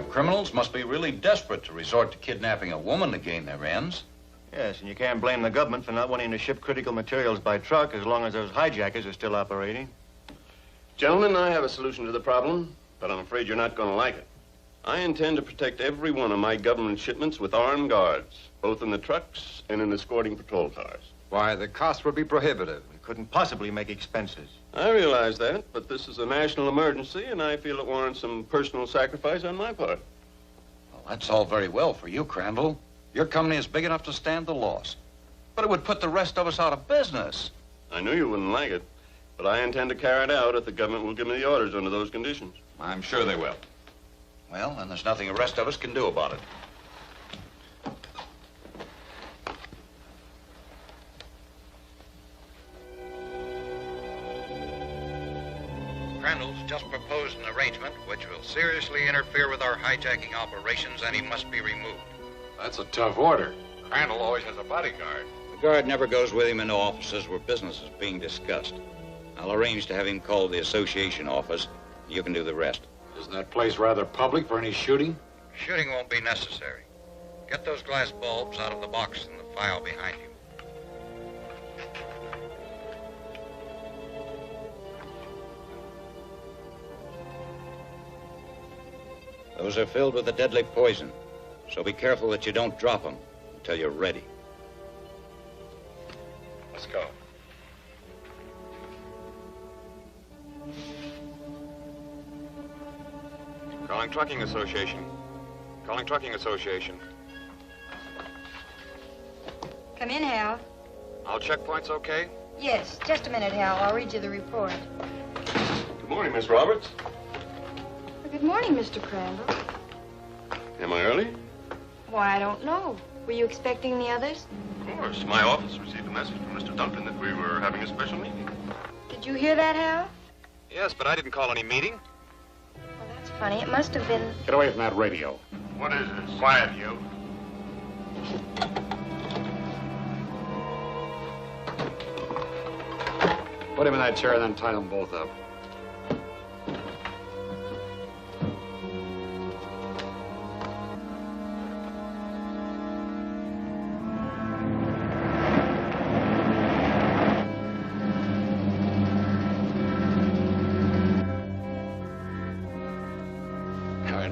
Criminals must be really desperate to resort to kidnapping a woman to gain their ends. Yes, and you can't blame the government for not wanting to ship critical materials by truck as long as those hijackers are still operating. Gentlemen, I have a solution to the problem, but I'm afraid you're not going to like it. I intend to protect every one of my government shipments with armed guards, both in the trucks and in escorting patrol cars. Why, the cost would be prohibitive. We couldn't possibly make expenses. I realize that, but this is a national emergency, and I feel it warrants some personal sacrifice on my part. Well, that's all very well for you, Crandall. Your company is big enough to stand the loss. But it would put the rest of us out of business. I knew you wouldn't like it, but I intend to carry it out if the government will give me the orders under those conditions. I'm sure they will. Well, then there's nothing the rest of us can do about it. Crandall's just proposed an arrangement which will seriously interfere with our hijacking operations, and he must be removed. That's a tough order. Crandall always has a bodyguard. The guard never goes with him into offices where business is being discussed. I'll arrange to have him call the association office. You can do the rest. Isn't that place rather public for any shooting? Shooting won't be necessary. Get those glass bulbs out of the box in the file behind you. Those are filled with a deadly poison, so be careful that you don't drop them until you're ready. Let's go. Calling Trucking Association. Calling Trucking Association. Come in, Hal. All checkpoints okay? Yes, just a minute, Hal. I'll read you the report. Good morning, Miss Roberts. Well, good morning, Mr. Crandall. Am I early? Why, I don't know. Were you expecting the others? Of course. My office received a message from Mr. Duncan that we were having a special meeting. Did you hear that, Hal? Yes, but I didn't call any meeting. Well, that's funny. It must have been... Get away from that radio. What is this? Quiet, you. Put him in that chair and then tie them both up.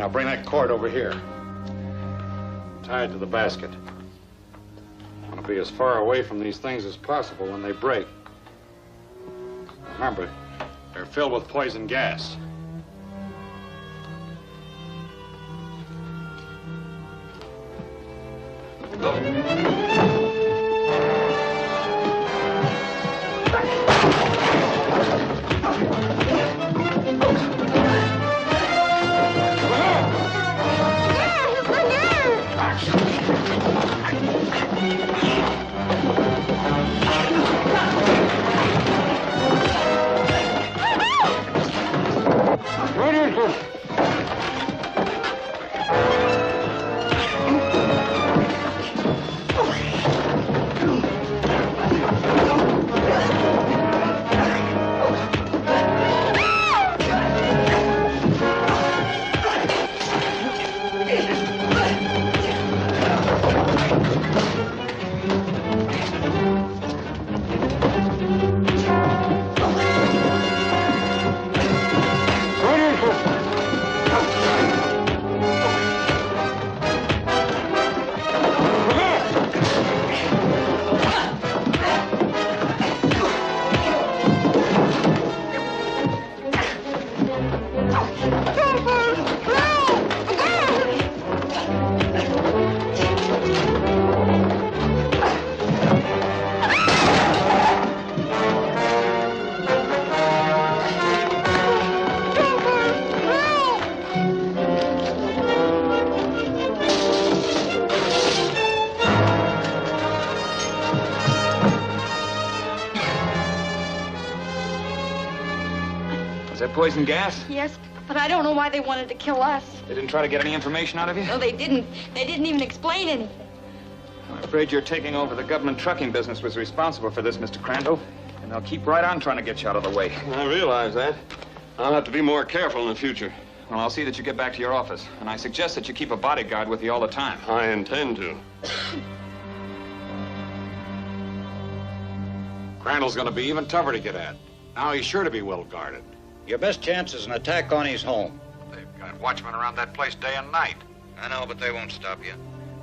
Now bring that cord over here. Tied to the basket. I want to be as far away from these things as possible when they break. Remember, they're filled with poison gas. Is that poison gas? Yes, but I don't know why they wanted to kill us. They didn't try to get any information out of you? No, they didn't. They didn't even explain anything. I'm afraid your taking over the government trucking business was responsible for this, Mr. Crandall. And they'll keep right on trying to get you out of the way. I realize that. I'll have to be more careful in the future. Well, I'll see that you get back to your office. And I suggest that you keep a bodyguard with you all the time. I intend to. Crandall's going to be even tougher to get at. Now he's sure to be well guarded. Your best chance is an attack on his home. They've got watchmen around that place day and night. I know, but they won't stop you.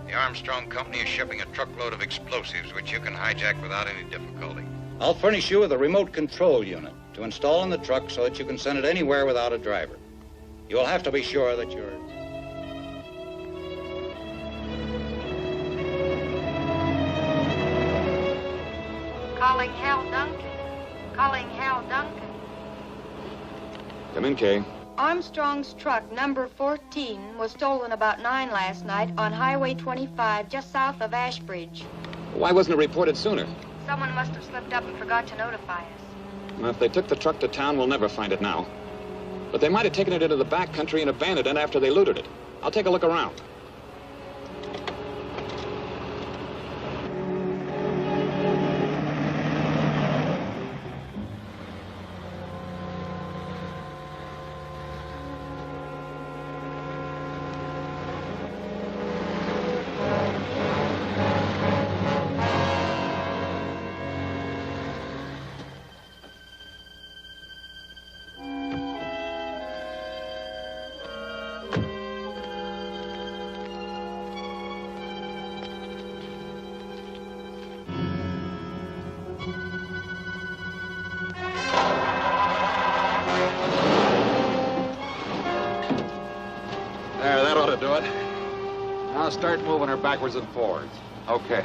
The Armstrong Company is shipping a truckload of explosives, which you can hijack without any difficulty. I'll furnish you with a remote control unit to install in the truck so that you can send it anywhere without a driver. You'll have to be sure that you're... Calling Hal Duncan. Calling Hal Duncan. Come in, Kay. Armstrong's truck, number 14, was stolen about 9 last night on Highway 25, just south of Ashbridge. Why wasn't it reported sooner? Someone must have slipped up and forgot to notify us. Well, if they took the truck to town, we'll never find it now. But they might have taken it into the back country and abandoned it after they looted it. I'll take a look around. There, that ought to do it. Now start moving her backwards and forwards. Okay.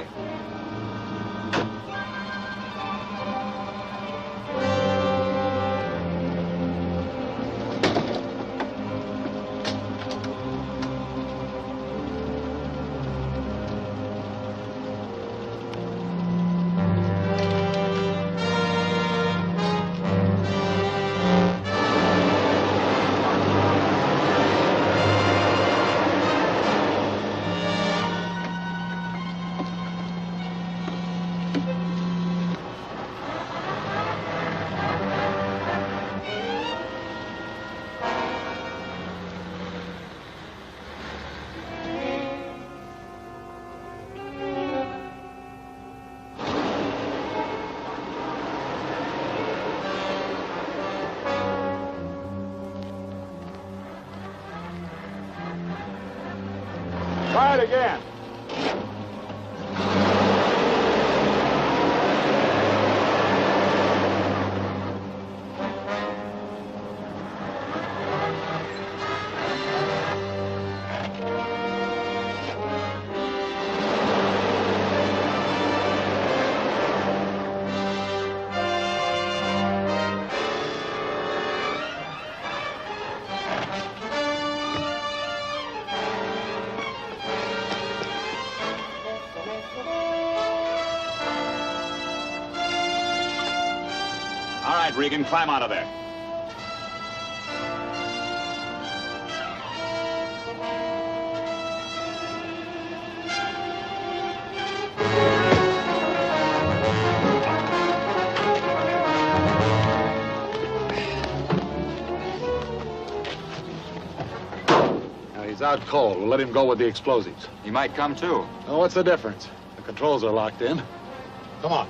Try it again. All right, Regan, climb out of there. Now, he's out cold. We'll let him go with the explosives. He might come too. Oh, what's the difference? The controls are locked in. Come on.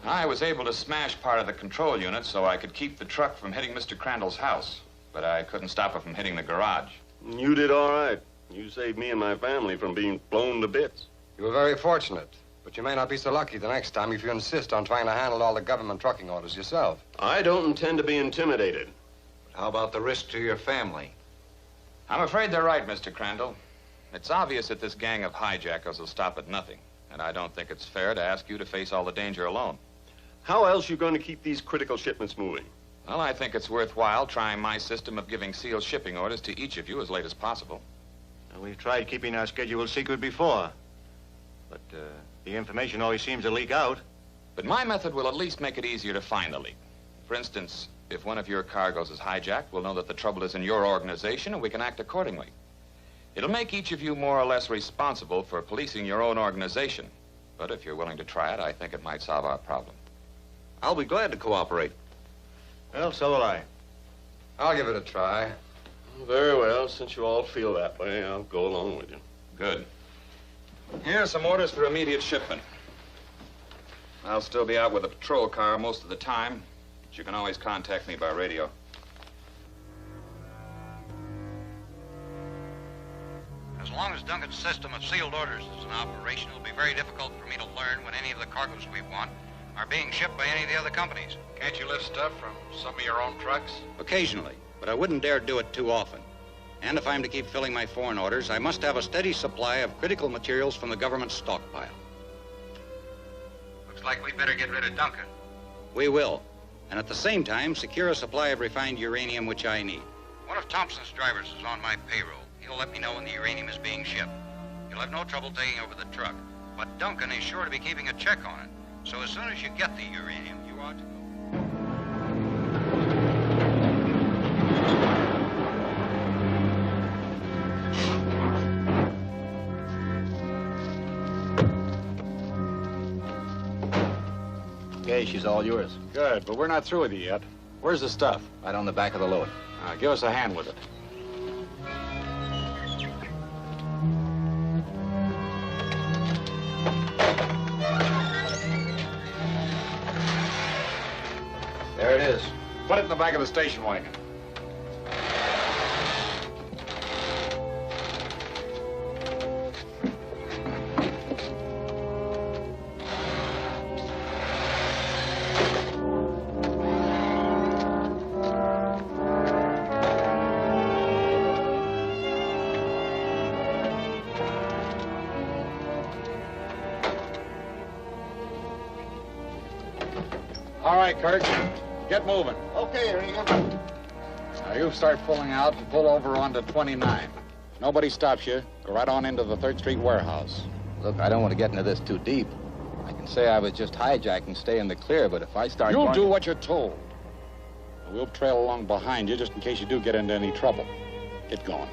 I was able to smash part of the control unit so I could keep the truck from hitting Mr. Crandall's house, but I couldn't stop it from hitting the garage. You did all right. You saved me and my family from being blown to bits. You were very fortunate, but you may not be so lucky the next time if you insist on trying to handle all the government trucking orders yourself. I don't intend to be intimidated. How about the risk to your family? I'm afraid they're right, Mr. Crandall. It's obvious that this gang of hijackers will stop at nothing, and I don't think it's fair to ask you to face all the danger alone. How else are you going to keep these critical shipments moving? Well, I think it's worthwhile trying my system of giving sealed shipping orders to each of you as late as possible. We've tried keeping our schedule secret before, but the information always seems to leak out. But my method will at least make it easier to find the leak. For instance, if one of your cargoes is hijacked, we'll know that the trouble is in your organization and we can act accordingly. It'll make each of you more or less responsible for policing your own organization. But if you're willing to try it, I think it might solve our problem. I'll be glad to cooperate. Well, so will I. I'll give it a try. Very well. Since you all feel that way, I'll go along with you. Good. Here are some orders for immediate shipment. I'll still be out with a patrol car most of the time, but you can always contact me by radio. As long as Duncan's system of sealed orders is in operation, it'll be very difficult for me to learn when any of the cargoes we want are being shipped by any of the other companies. Can't you lift stuff from some of your own trucks? Occasionally, but I wouldn't dare do it too often. And if I'm to keep filling my foreign orders, I must have a steady supply of critical materials from the government stockpile. Looks like we'd better get rid of Duncan. We will. And at the same time, secure a supply of refined uranium, which I need. One of Thompson's drivers is on my payroll. He'll let me know when the uranium is being shipped. You'll have no trouble taking over the truck. But Duncan is sure to be keeping a check on it. So as soon as you get the uranium, you ought to go. okay. She's all yours. Good, but we're not through with you yet. Where's the stuff? Right on the back of the load. Give us a hand with it. There it is. Put it in the back of the station wagon. All right, Kurt. Get moving. Okay, Regan. Now you start pulling out and pull over onto 29. Nobody stops you. Go right on into the 3rd Street warehouse. Look, I don't want to get into this too deep. I can say I was just hijacked and stay in the clear, but if I start You'll going... do what you're told. We'll trail along behind you just in case you do get into any trouble. Get going.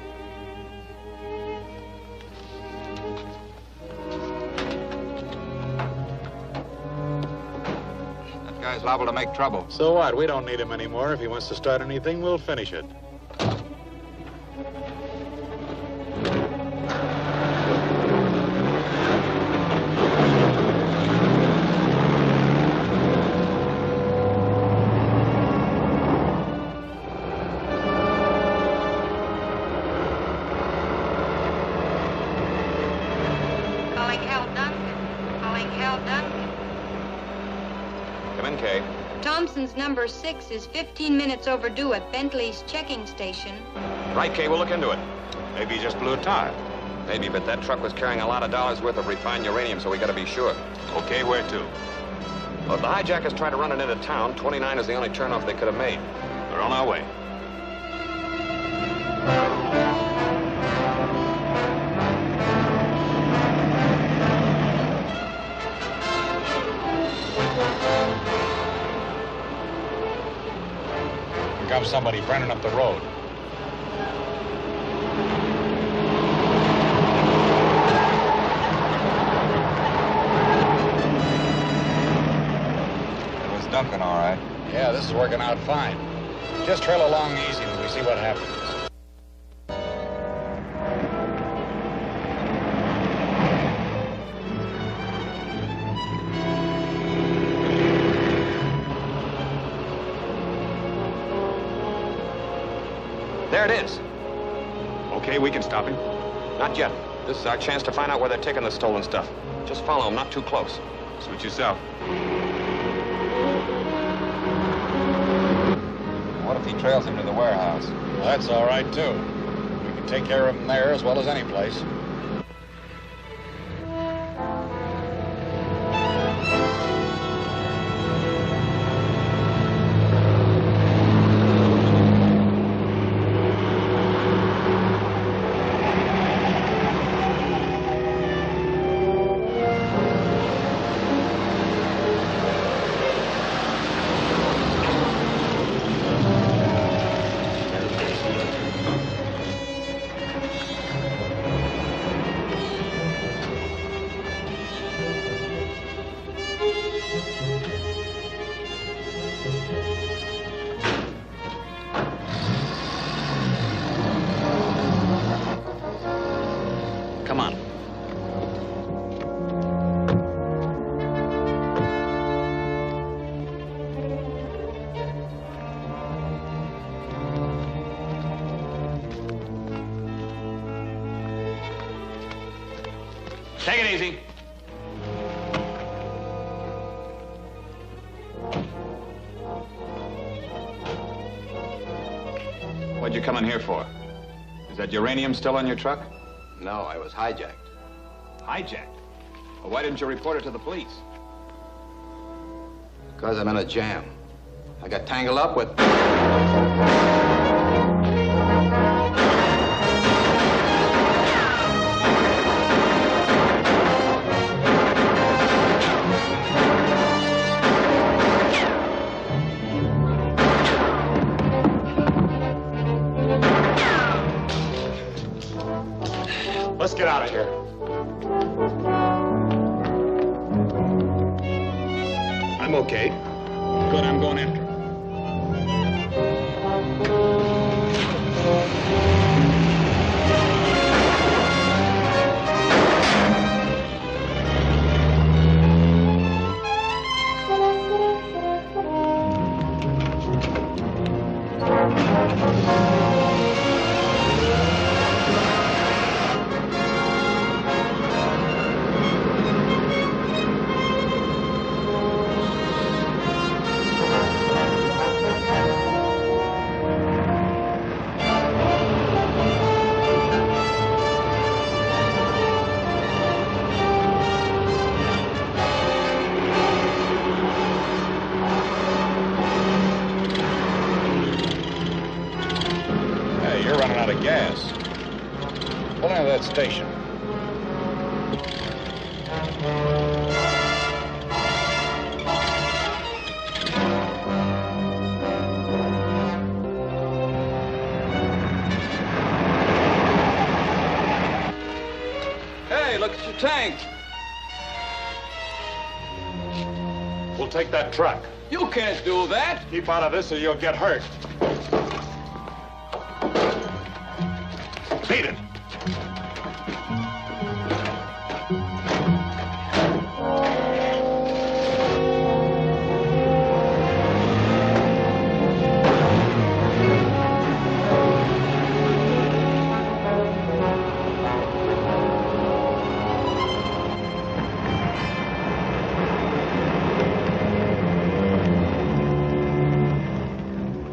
That guy's liable to make trouble. So what? We don't need him anymore. If he wants to start anything, we'll finish it. Calling Hal Duncan. Calling Hal Duncan. Come in, Kay. Thompson's number 6 is 15 minutes overdue at Bentley's checking station. Right, Kay, we'll look into it. Maybe he just blew a tire. Maybe, but that truck was carrying a lot of dollars worth of refined uranium, so we gotta be sure. Okay, where to? Well, if the hijackers tried to run it into town, 29 is the only turnoff they could have made. We're on our way. Here comes somebody burning up the road. It was Duncan, all right. Yeah, this is working out fine. Just trail along easy and we see what happens. There it is. Okay, we can stop him. Not yet. This is our chance to find out where they're taking the stolen stuff. Just follow them, not too close. Suit yourself. What if he trails him to the warehouse? Well, that's all right, too. We can take care of him there as well as any place. Come on. Take it easy. What'd you come in here for? Is that uranium still on your truck? No, I was hijacked. Hijacked? Well, why didn't you report it to the police? Because I'm in a jam. I got tangled up with... Let's get out of here. I'm Okay. Good, I'm going after him. Hey, you're running out of gas. Pull into that station. Hey, look at your tank. We'll take that truck. You can't do that. Keep out of this or you'll get hurt. Beat it.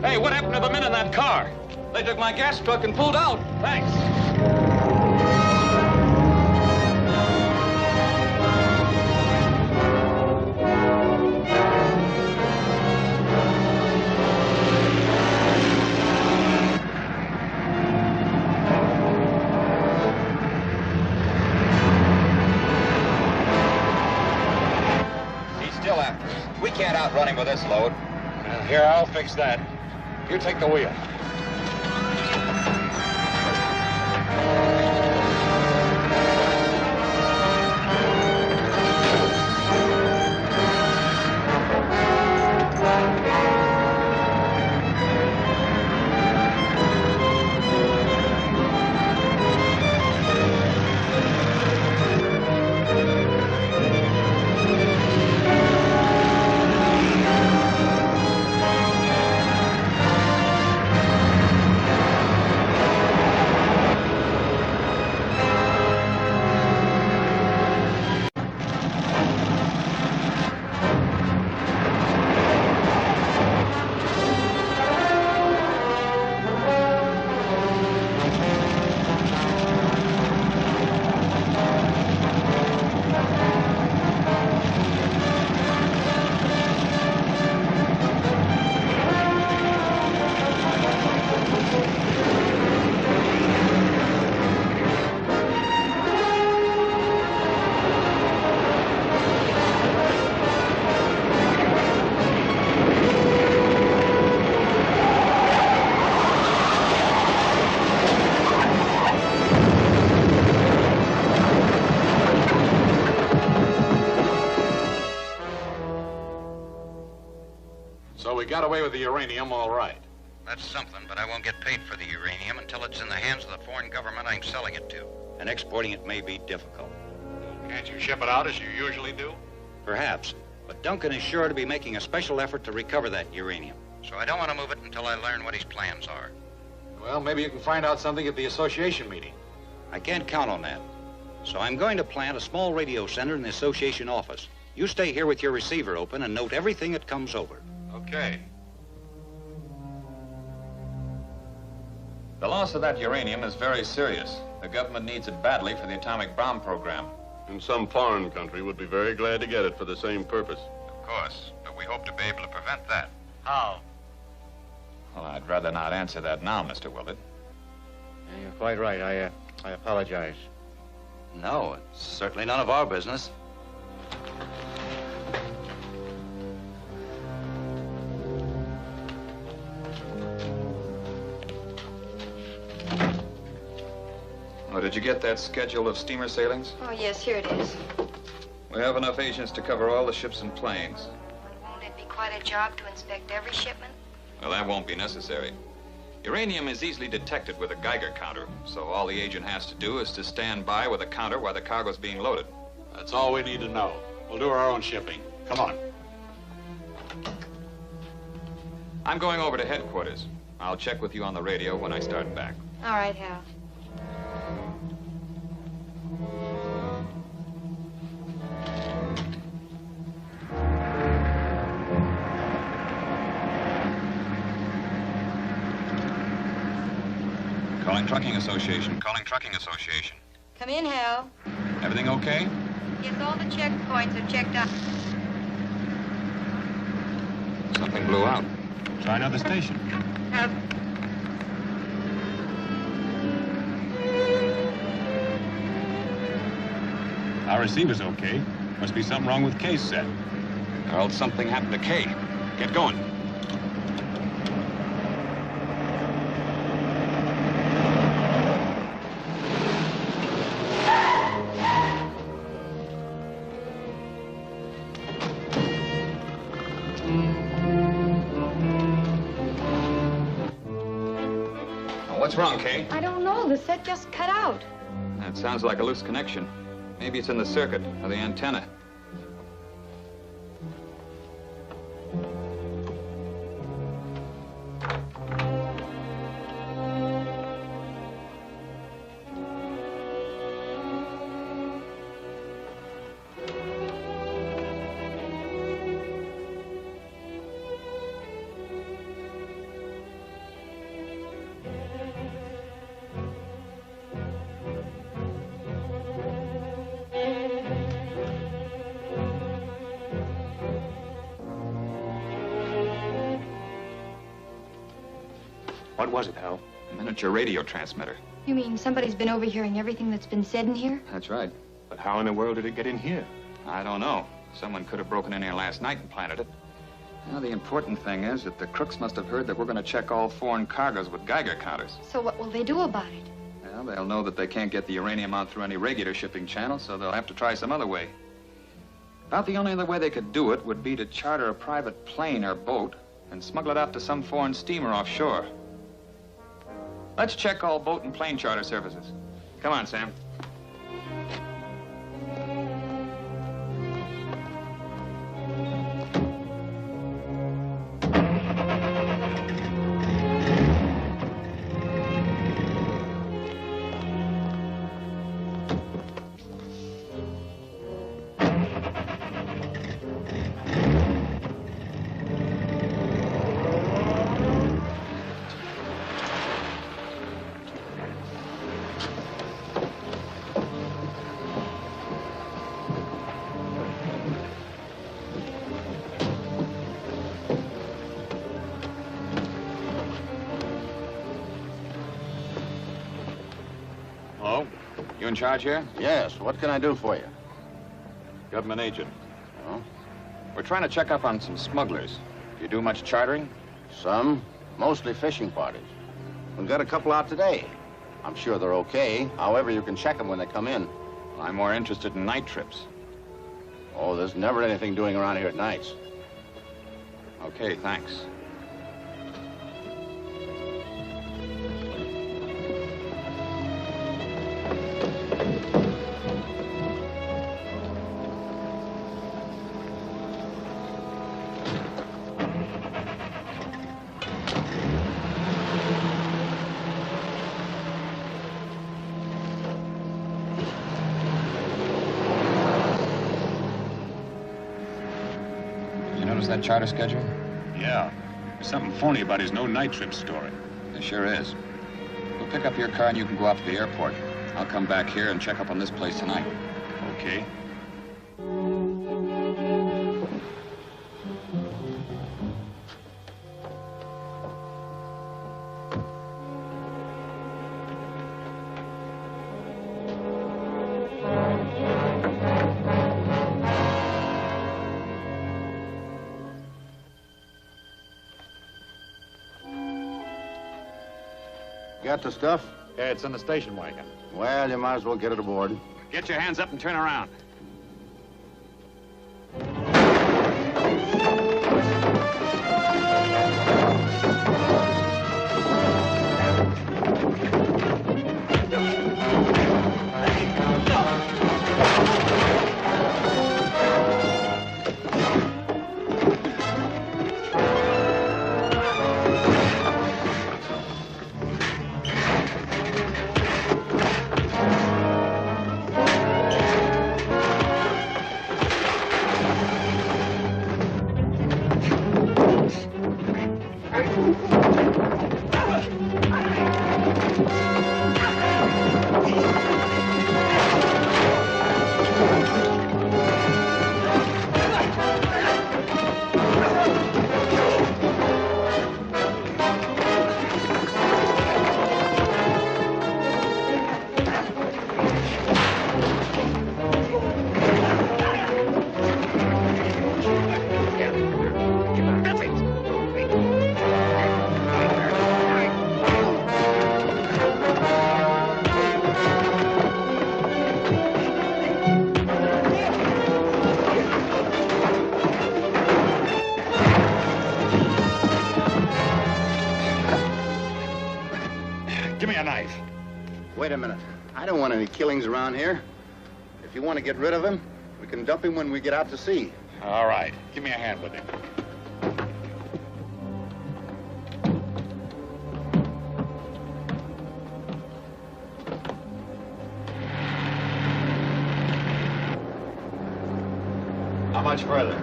Hey, what happened to the men in that car? They took my gas truck and pulled out. Thanks. He's still after us. We can't outrun him with this load. Here, I'll fix that. You take the wheel. So we got away with the uranium, all right. That's something, but I won't get paid for the uranium until it's in the hands of the foreign government I'm selling it to. And exporting it may be difficult. Can't you ship it out as you usually do? Perhaps, but Duncan is sure to be making a special effort to recover that uranium. So I don't want to move it until I learn what his plans are. Well, maybe you can find out something at the association meeting. I can't count on that. So I'm going to plant a small radio center in the association office. You stay here with your receiver open and note everything that comes over. Okay. The loss of that uranium is very serious. The government needs it badly for the atomic bomb program. And some foreign country would be very glad to get it for the same purpose. Of course, but we hope to be able to prevent that. How? Well, I'd rather not answer that now, Mr. Willard. Yeah, you're quite right. I apologize. No, it's certainly none of our business. Oh, did you get that schedule of steamer sailings? Oh, yes, here it is. We have enough agents to cover all the ships and planes. But it won't quite a job to inspect every shipment? Well, that won't be necessary. Uranium is easily detected with a Geiger counter, so all the agent has to do is to stand by with a counter while the cargo's being loaded. That's all we need to know. We'll do our own shipping. Come on. I'm going over to headquarters. I'll check with you on the radio when I start back. All right, Hal. Calling Trucking Association. Calling Trucking Association. Come in, Hal. Everything okay? Yes, all the checkpoints are checked out. Something blew out. Try another station. Our receiver's okay. Must be something wrong with K's set. Harold, something happened to Kay. Get going. What's wrong, Kay? I don't know. The set just cut out. That sounds like a loose connection. Maybe it's in the circuit or the antenna. What was it, Hal? A miniature radio transmitter. You mean somebody's been overhearing everything that's been said in here? That's right. But how in the world did it get in here? I don't know. Someone could have broken in here last night and planted it. Now, the important thing is that the crooks must have heard that we're going to check all foreign cargoes with Geiger counters. So what will they do about it? Well, they'll know that they can't get the uranium out through any regular shipping channel, so they'll have to try some other way. About the only other way they could do it would be to charter a private plane or boat and smuggle it out to some foreign steamer offshore. Let's check all boat and plane charter services. Come on, Sam. You in charge here? Yes. What can I do for you? Government agent. Oh? We're trying to check up on some smugglers. Do you do much chartering? Some. Mostly fishing parties. We've got a couple out today. I'm sure they're okay. However, you can check them when they come in. Well, I'm more interested in night trips. Oh, there's never anything doing around here at nights. Okay, thanks. Notice that charter schedule? Yeah. There's something phony about his no night trip story. There sure is. We'll pick up your car and you can go out to the airport. I'll come back here and check up on this place tonight. Okay. Got the stuff? Yeah, it's in the station wagon. Well, you might as well get it aboard. Get your hands up and turn around. Give me a knife. Wait a minute. I don't want any killings around here. If you want to get rid of him, we can dump him when we get out to sea. All right. Give me a hand with him. How much further?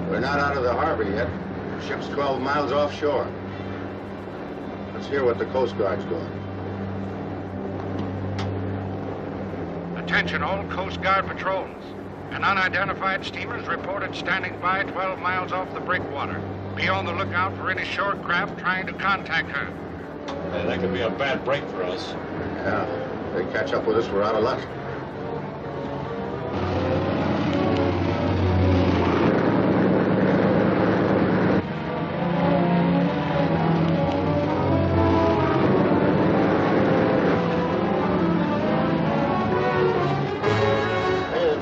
We're not out of the harbor yet. The ship's 12 miles offshore. Let's hear what the Coast Guard's doing. Attention all Coast Guard patrols. An unidentified steamer is reported standing by 12 miles off the breakwater. Be on the lookout for any shore craft trying to contact her. Hey, that could be a bad break for us. Yeah, if they catch up with us, we're out of luck.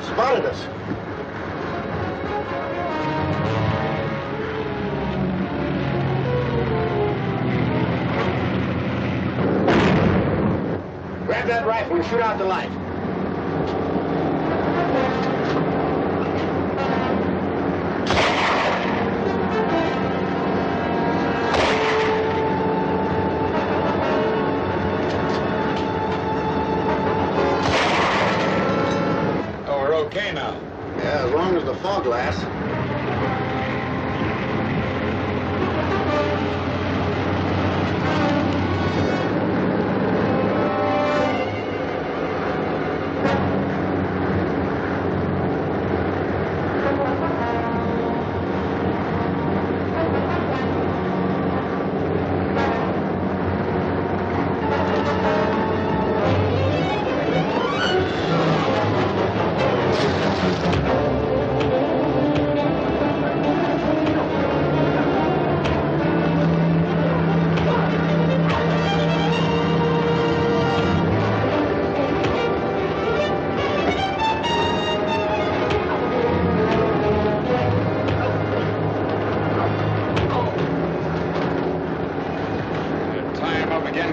Spotted us. Grab that rifle and shoot out the light. Okay now. Yeah, as long as the fog lasts.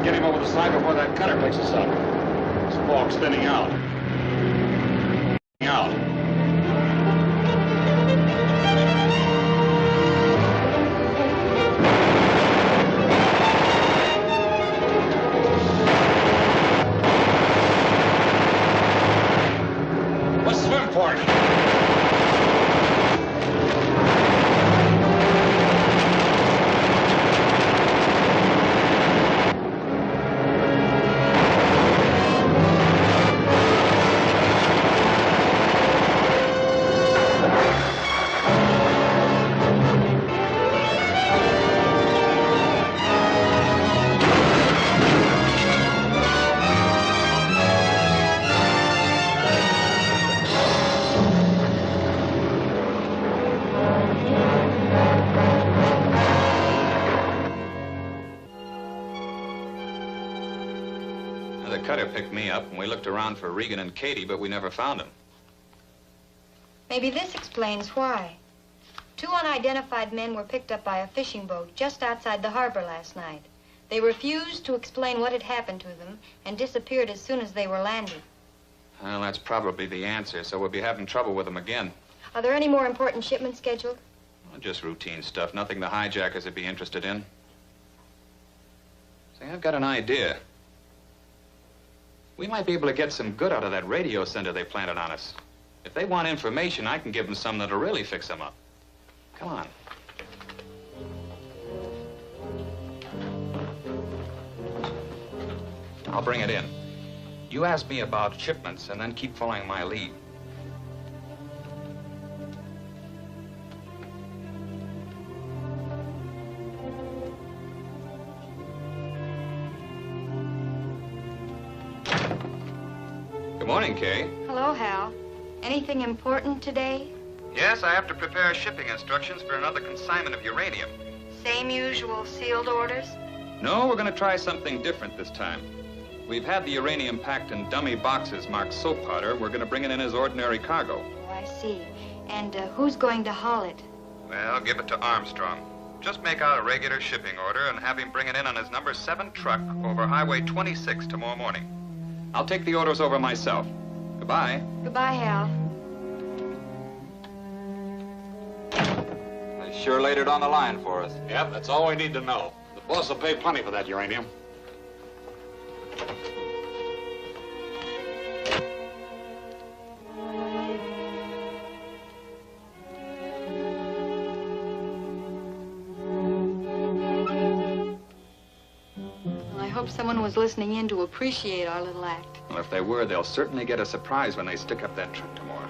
Get him over the side before that cutter picks us up. This fog's thinning out. Let's swim for it. The cutter picked me up, and we looked around for Regan and Katie, but we never found them. Maybe this explains why. 2 unidentified men were picked up by a fishing boat just outside the harbor last night. They refused to explain what had happened to them and disappeared as soon as they were landed. Well, that's probably the answer, so we'll be having trouble with them again. Are there any more important shipments scheduled? Well, just routine stuff, nothing the hijackers would be interested in. Say, I've got an idea. We might be able to get some good out of that radio center they planted on us. If they want information, I can give them some that'll really fix them up. Come on. I'll bring it in. You ask me about shipments and then keep following my lead. Good morning, Kay. Hello, Hal. Anything important today? Yes, I have to prepare shipping instructions for another consignment of uranium. Same usual sealed orders? No, we're going to try something different this time. We've had the uranium packed in dummy boxes marked soap powder. We're going to bring it in as ordinary cargo. Oh, I see. And who's going to haul it? Well, give it to Armstrong. Just make out a regular shipping order and have him bring it in on his number 7 truck over Highway 26 tomorrow morning. I'll take the orders over myself. Goodbye. Goodbye, Hal. They sure laid it on the line for us. Yep, that's all we need to know. The boss will pay plenty for that uranium. I hope someone was listening in to appreciate our little act. Well, if they were, they'll certainly get a surprise when they stick up that truck tomorrow.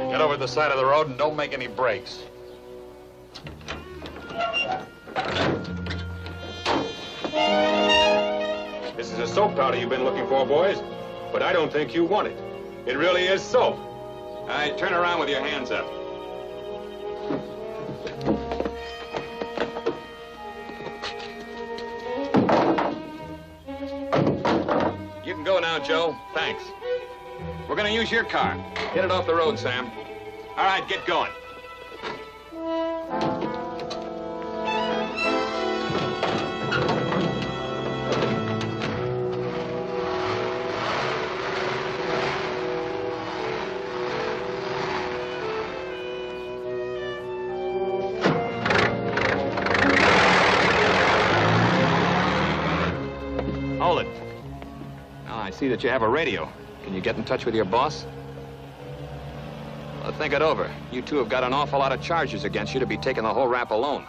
Get over to the side of the road and don't make any breaks. This is the soap powder you've been looking for, boys. But I don't think you want it. It really is soap. All right, turn around with your hands up. You can go now, Joe. Thanks. We're gonna use your car. Get it off the road, Sam. All right, get going. Hold it. Now, I see that you have a radio. Can you get in touch with your boss? Well, think it over. You two have got an awful lot of charges against you to be taking the whole rap alone.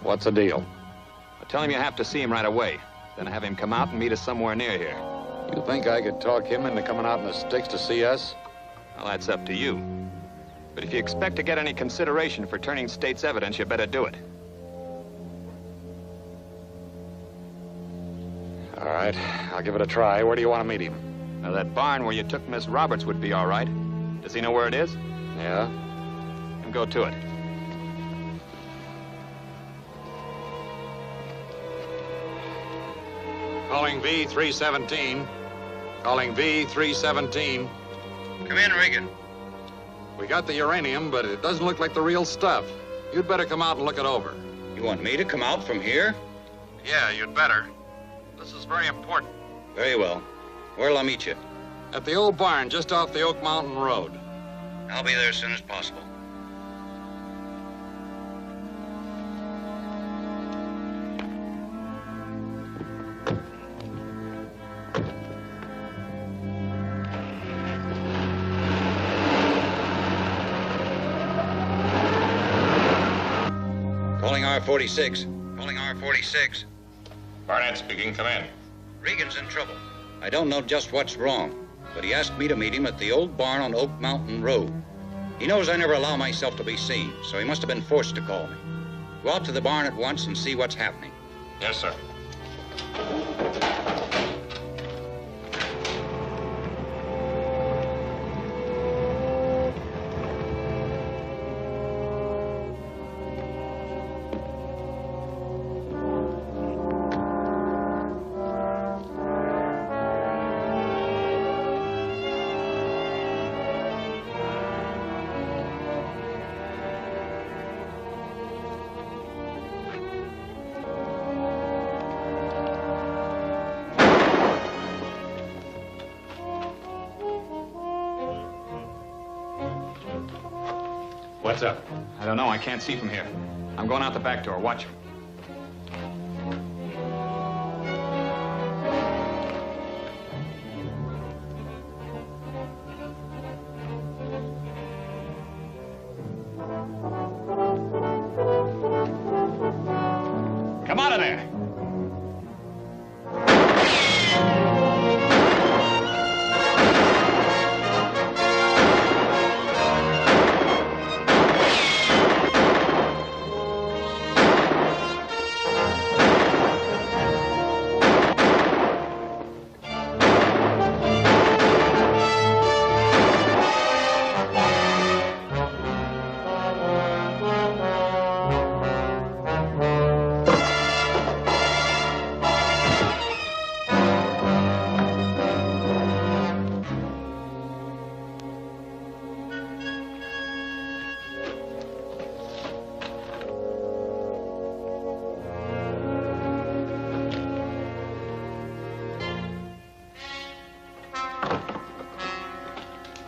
What's the deal? Well, tell him you have to see him right away. Then have him come out and meet us somewhere near here. You think I could talk him into coming out in the sticks to see us? Well, that's up to you. But if you expect to get any consideration for turning state's evidence, you better do it. All right, I'll give it a try. Where do you want to meet him? Now, that barn where you took Miss Roberts would be all right. Does he know where it is? Yeah? Then go to it. Calling V317. Calling V317. Come in, Regan. We got the uranium, but it doesn't look like the real stuff. You'd better come out and look it over. You want me to come out from here? Yeah, you'd better. This is very important. Very well. Where'll I meet you? At the old barn just off the Oak Mountain Road. I'll be there as soon as possible. Calling R46. Calling R46. Barnett speaking. Come in. Regan's in trouble. I don't know just what's wrong, but he asked me to meet him at the old barn on Oak Mountain Road. He knows I never allow myself to be seen, so he must have been forced to call me. Go out to the barn at once and see what's happening. Yes, sir. What's up? I don't know. I can't see from here. I'm going out the back door. Watch him. Come out of there.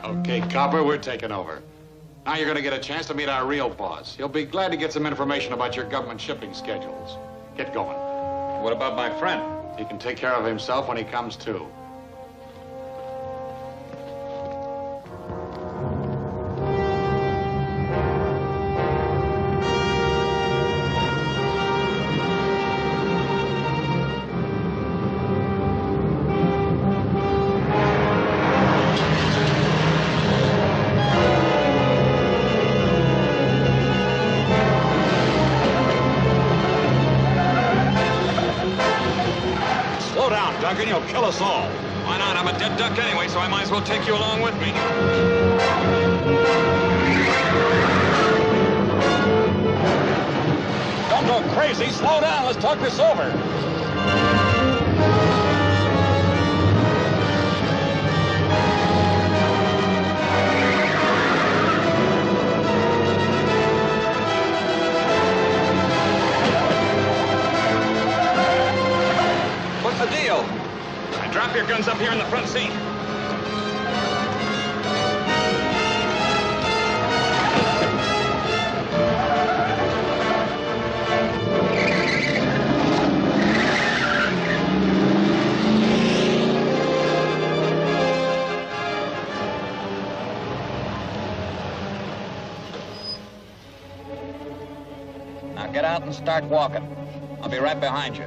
Okay, Copper, we're taking over. Now you're going to get a chance to meet our real boss. He'll be glad to get some information about your government shipping schedules. Get going. What about my friend? He can take care of himself when he comes to. Duncan, you'll kill us all. Why not? I'm a dead duck anyway, so I might as well take you along with me. Don't go crazy. Slow down. Let's talk this over. What's the deal? Drop your guns up here in the front seat. Now get out and start walking. I'll be right behind you.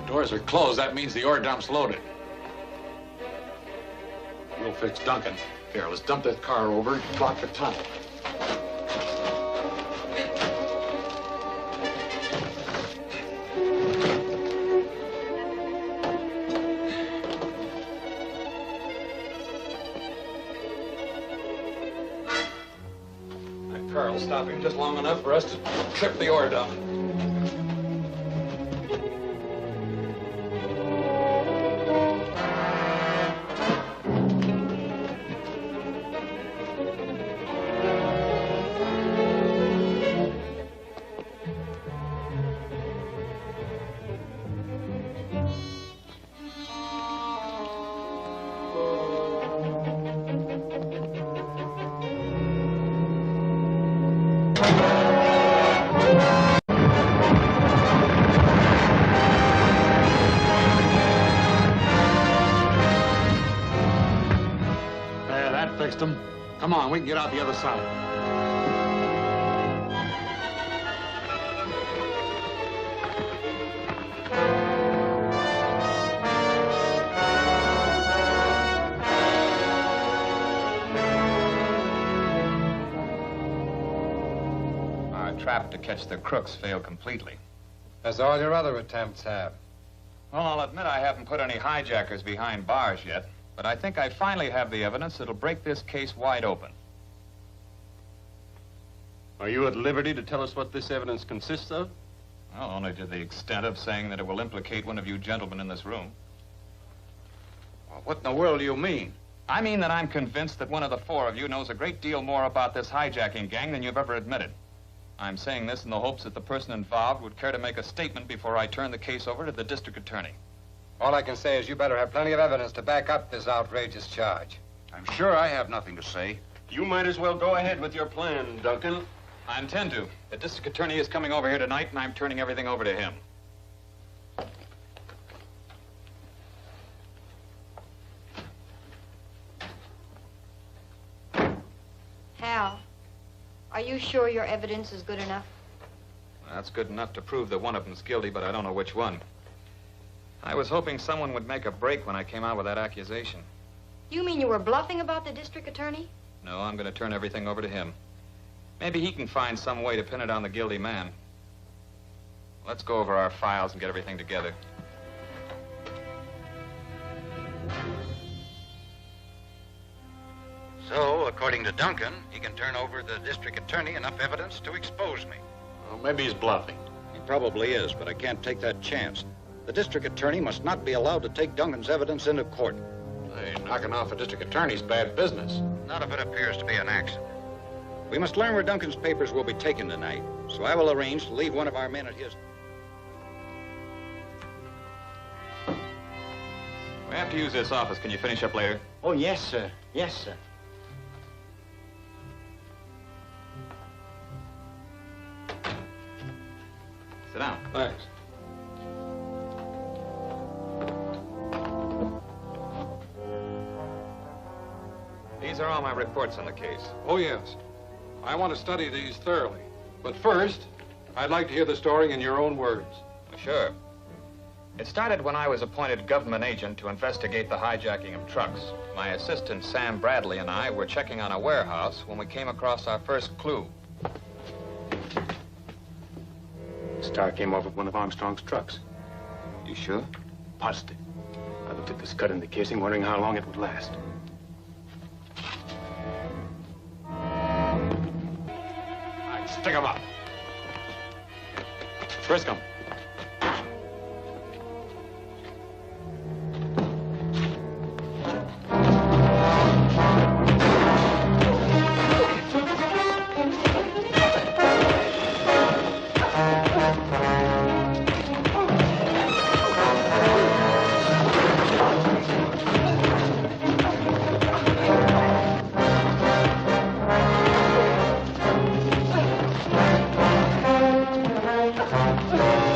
Doors are closed. That means the ore dump's loaded. We'll fix Duncan. Here, let's dump that car over and block the tunnel. That car will stop him just long enough for us to trip the ore dump. Fixed them. Come on, we can get out the other side. trap to catch the crooks failed completely. As all your other attempts have. Well, I'll admit I haven't put any hijackers behind bars yet, but I think I finally have the evidence that'll break this case wide open. Are you at liberty to tell us what this evidence consists of? Well, only to the extent of saying that it will implicate one of you gentlemen in this room. Well, what in the world do you mean? I mean that I'm convinced that one of the four of you knows a great deal more about this hijacking gang than you've ever admitted. I'm saying this in the hopes that the person involved would care to make a statement before I turn the case over to the district attorney. All I can say is you better have plenty of evidence to back up this outrageous charge. I'm sure I have nothing to say. You might as well go ahead with your plan, Duncan. I intend to. The district attorney is coming over here tonight, and I'm turning everything over to him. Hal, are you sure your evidence is good enough? That's good enough to prove that one of them's guilty, but I don't know which one. I was hoping someone would make a break when I came out with that accusation. You mean you were bluffing about the district attorney? No, I'm going to turn everything over to him. Maybe he can find some way to pin it on the guilty man. Let's go over our files and get everything together. So, according to Duncan, he can turn over to the district attorney enough evidence to expose me. Well, maybe he's bluffing. He probably is, but I can't take that chance. The district attorney must not be allowed to take Duncan's evidence into court. Hey, knocking off a district attorney's bad business. Not if it appears to be an accident. We must learn where Duncan's papers will be taken tonight, so I will arrange to leave one of our men at his... We have to use this office. Can you finish up later? Oh, yes, sir. Yes, sir. Sit down. Thanks. These are all my reports on the case. Oh, yes. I want to study these thoroughly. But first, I'd like to hear the story in your own words. Sure. It started when I was appointed government agent to investigate the hijacking of trucks. My assistant, Sam Bradley, and I were checking on a warehouse when we came across our first clue. Star came off of one of Armstrong's trucks. You sure? Positive. I looked at this cut in the casing, wondering how long it would last. Stick him up. Frisk him. Thank you.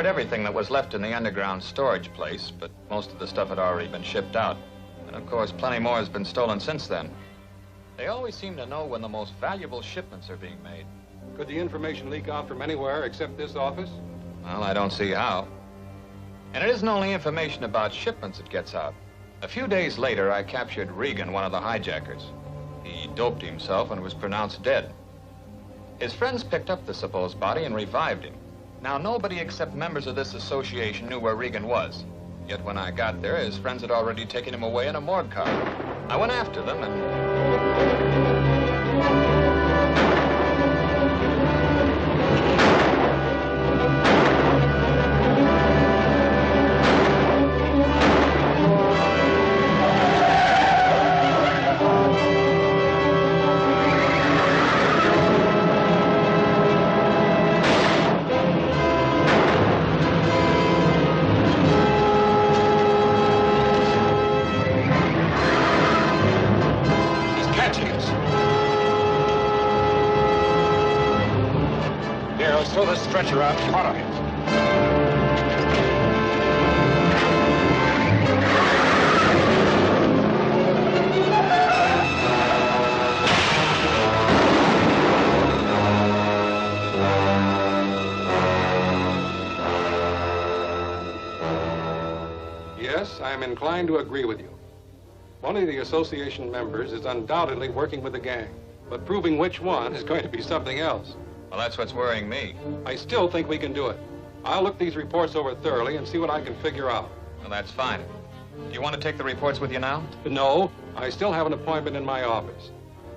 cleared everything that was left in the underground storage place, but most of the stuff had already been shipped out. And of course, plenty more has been stolen since then. They always seem to know when the most valuable shipments are being made. Could the information leak out from anywhere except this office? Well, I don't see how. And it isn't only information about shipments that gets out. A few days later, I captured Regan, one of the hijackers. He doped himself and was pronounced dead. His friends picked up the supposed body and revived him. Now, nobody except members of this association knew where Regan was. Yet when I got there, his friends had already taken him away in a morgue car. I went after them and... Throw this stretcher out in front of him. Yes, I am inclined to agree with you. One of the association members is undoubtedly working with the gang, but proving which one is going to be something else. Well, that's what's worrying me. I still think we can do it. I'll look these reports over thoroughly and see what I can figure out. Well, that's fine. Do you want to take the reports with you now? No, I still have an appointment in my office.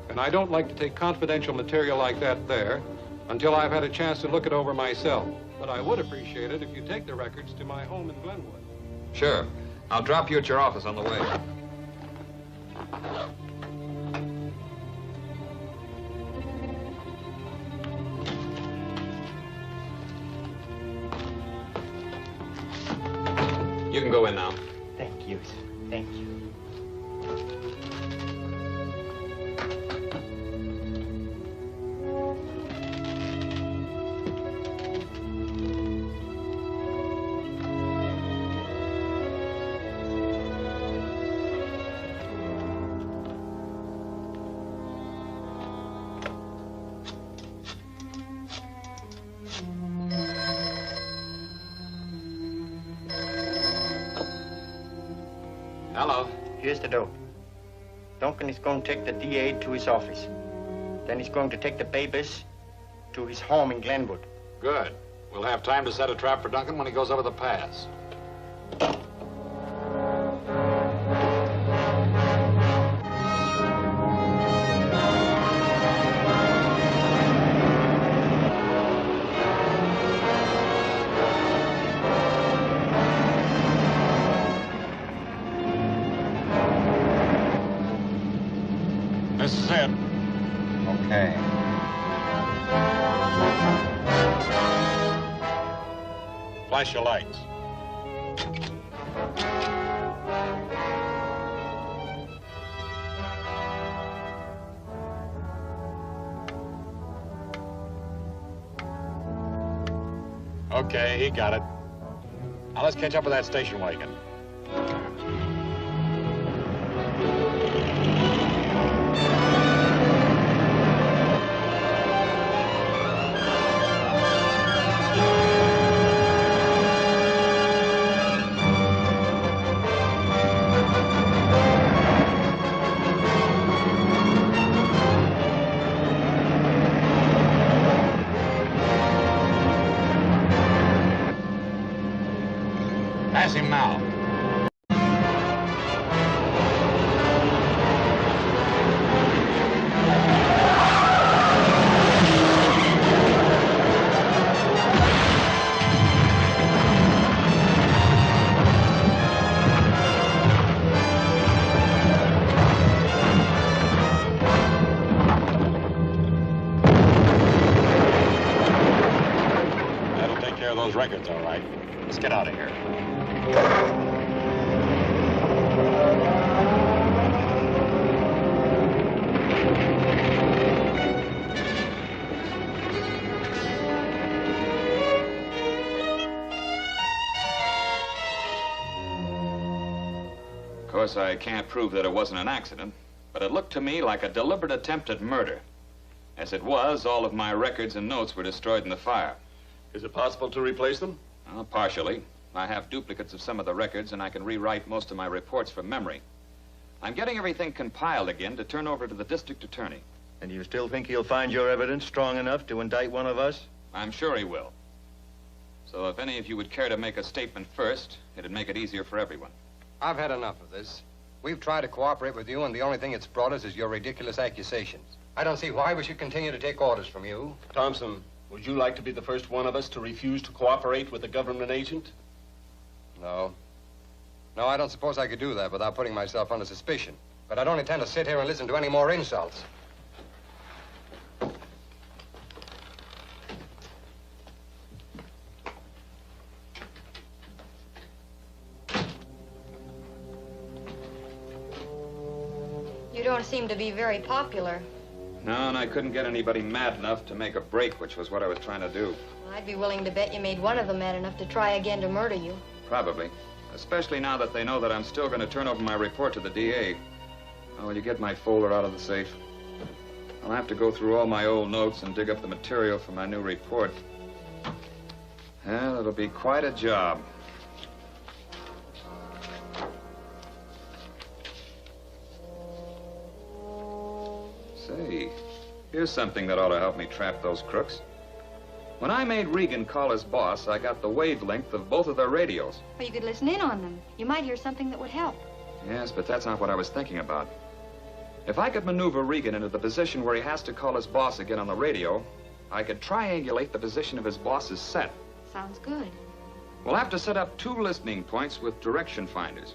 And I don't like to take confidential material like that there until I've had a chance to look it over myself. But I would appreciate it if you take the records to my home in Glenwood. Sure. I'll drop you at your office on the way. You can go in now. Thank you, sir. Thank you. Hello. Here's the dope. Duncan is going to take the DA to his office. Then he's going to take the Babis to his home in Glenwood. Good. We'll have time to set a trap for Duncan when he goes over the pass. This is it. Okay. Flash your lights. Okay, he got it. Now let's catch up with that station wagon. Pass him now. That'll take care of those records, all right. Let's get out of here. course, I can't prove that it wasn't an accident, but it looked to me like a deliberate attempt at murder. As it was, all of my records and notes were destroyed in the fire. Is it possible to replace them? Well, partially. I have duplicates of some of the records, and I can rewrite most of my reports from memory. I'm getting everything compiled again to turn over to the district attorney. And you still think he'll find your evidence strong enough to indict one of us? I'm sure he will. So if any of you would care to make a statement first, it'd make it easier for everyone. I've had enough of this. We've tried to cooperate with you, and the only thing it's brought us is your ridiculous accusations. I don't see why we should continue to take orders from you. Thompson, would you like to be the first one of us to refuse to cooperate with a government agent? No. No, I don't suppose I could do that without putting myself under suspicion. But I don't intend to sit here and listen to any more insults. You don't seem to be very popular. No, and I couldn't get anybody mad enough to make a break, which was what I was trying to do. I'd be willing to bet you made one of them mad enough to try again to murder you. Probably. Especially now that they know that I'm still going to turn over my report to the DA. Oh, will you get my folder out of the safe? I'll have to go through all my old notes and dig up the material for my new report. Well, it'll be quite a job. Say, here's something that ought to help me trap those crooks. When I made Regan call his boss, I got the wavelength of both of their radios. Or you could listen in on them. You might hear something that would help. Yes, but that's not what I was thinking about. If I could maneuver Regan into the position where he has to call his boss again on the radio, I could triangulate the position of his boss's set. Sounds good. We'll have to set up 2 listening points with direction finders.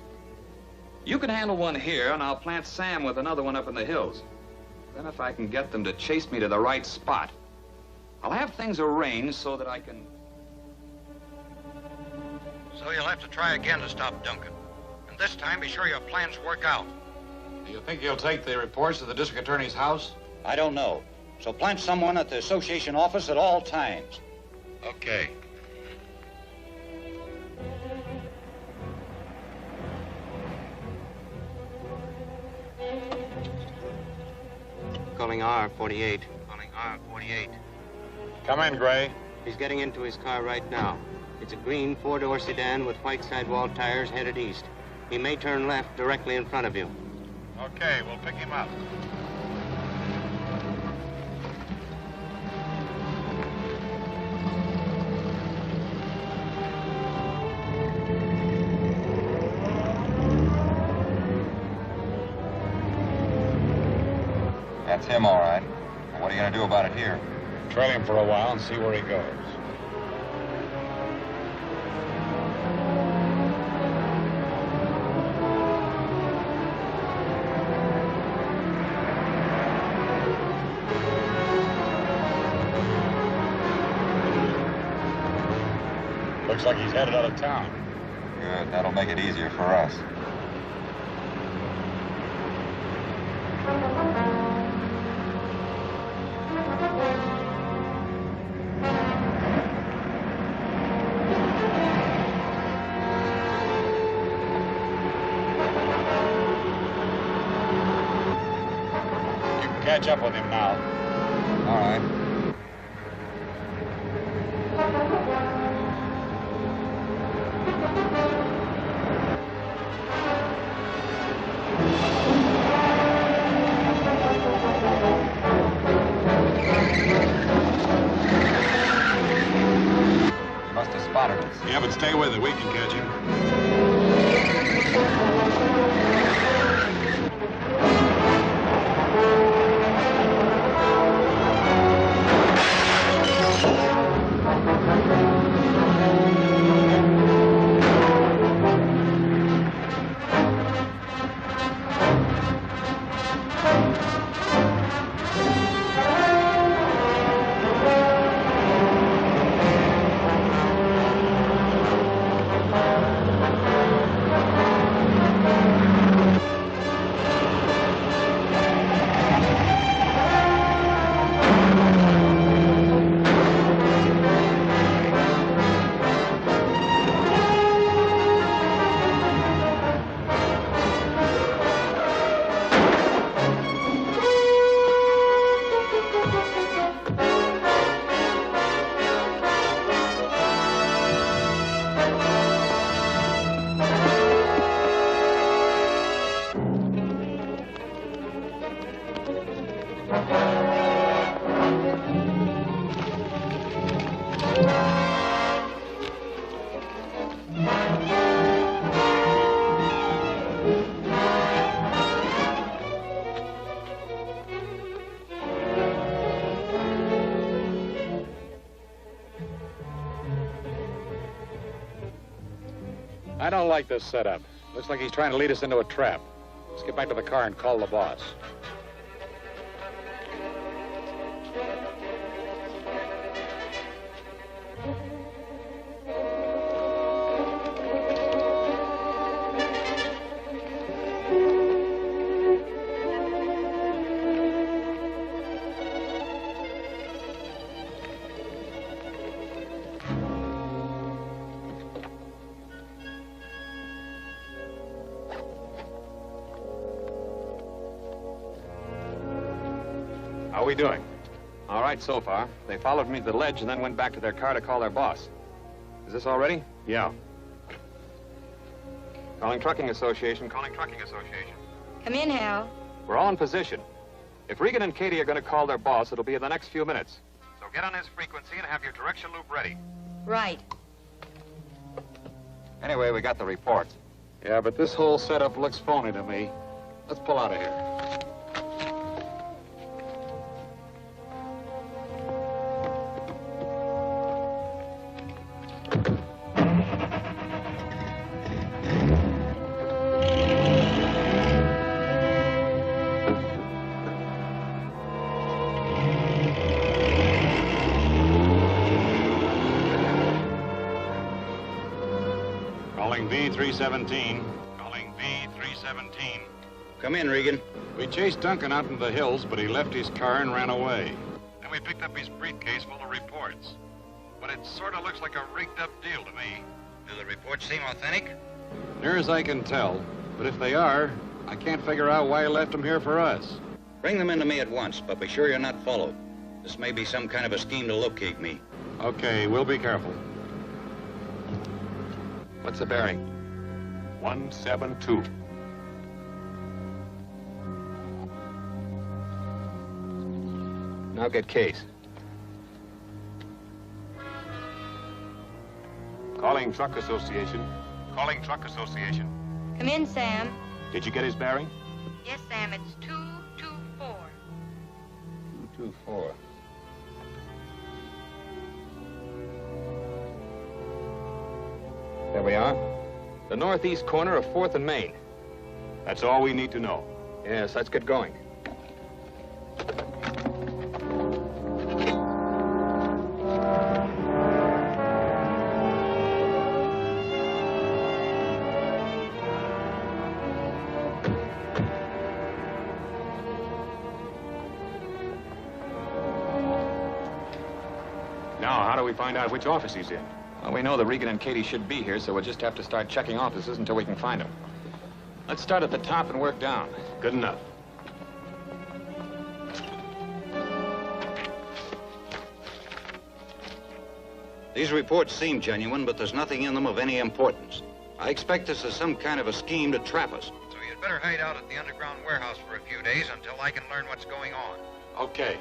You can handle one here, and I'll plant Sam with another one up in the hills. Then if I can get them to chase me to the right spot, I'll have things arranged so that I can... So you'll have to try again to stop Duncan. And this time, be sure your plans work out. Do you think you'll take the reports to the district attorney's house? I don't know. So plant someone at the association office at all times. Okay. Calling R48. Calling R48. Come in, Gray. He's getting into his car right now. It's a green 4-door sedan with white sidewall tires headed east. He may turn left directly in front of you. Okay, we'll pick him up. That's him, all right. Now, what are you going to do about it here? Trail him for a while and see where he goes. Looks like he's headed out of town. Good. That'll make it easier for us. Catch up with him now. All right. He must have spotted us. Yeah, but stay with it. We can catch him. I don't like this setup. Looks like he's trying to lead us into a trap. Let's get back to the car and call the boss. How are we doing? All right so far. They followed me to the ledge and then went back to their car to call their boss. Is this all ready? Yeah. Calling Trucking Association, calling Trucking Association. Come in, Hal. We're all in position. If Regan and Katie are going to call their boss, it'll be in the next few minutes. So get on his frequency and have your direction loop ready. Right. Anyway, we got the reports. Yeah, but this whole setup looks phony to me. Let's pull out of here. Calling V317. Calling V317. Come in, Regan. We chased Duncan out into the hills, but he left his car and ran away. Then we picked up his briefcase full of reports. But it sort of looks like a rigged-up deal to me. Do the reports seem authentic? Near as I can tell. But if they are, I can't figure out why he left them here for us. Bring them into me at once, but be sure you're not followed. This may be some kind of a scheme to locate me. Okay, we'll be careful. What's the bearing? 172. Now get Case. Calling Truck Association. Calling Truck Association. Come in, Sam. Did you get his bearing? Yes, Sam, it's 224. 224. There we are. The northeast corner of 4th and Main. That's all we need to know. Yes, let's get going. Now, how do we find out which office he's in? Well, we know that Regan and Katie should be here, so we'll just have to start checking offices until we can find them. Let's start at the top and work down. Good enough. These reports seem genuine, but there's nothing in them of any importance. I expect this is some kind of a scheme to trap us. So you'd better hide out at the underground warehouse for a few days until I can learn what's going on. Okay.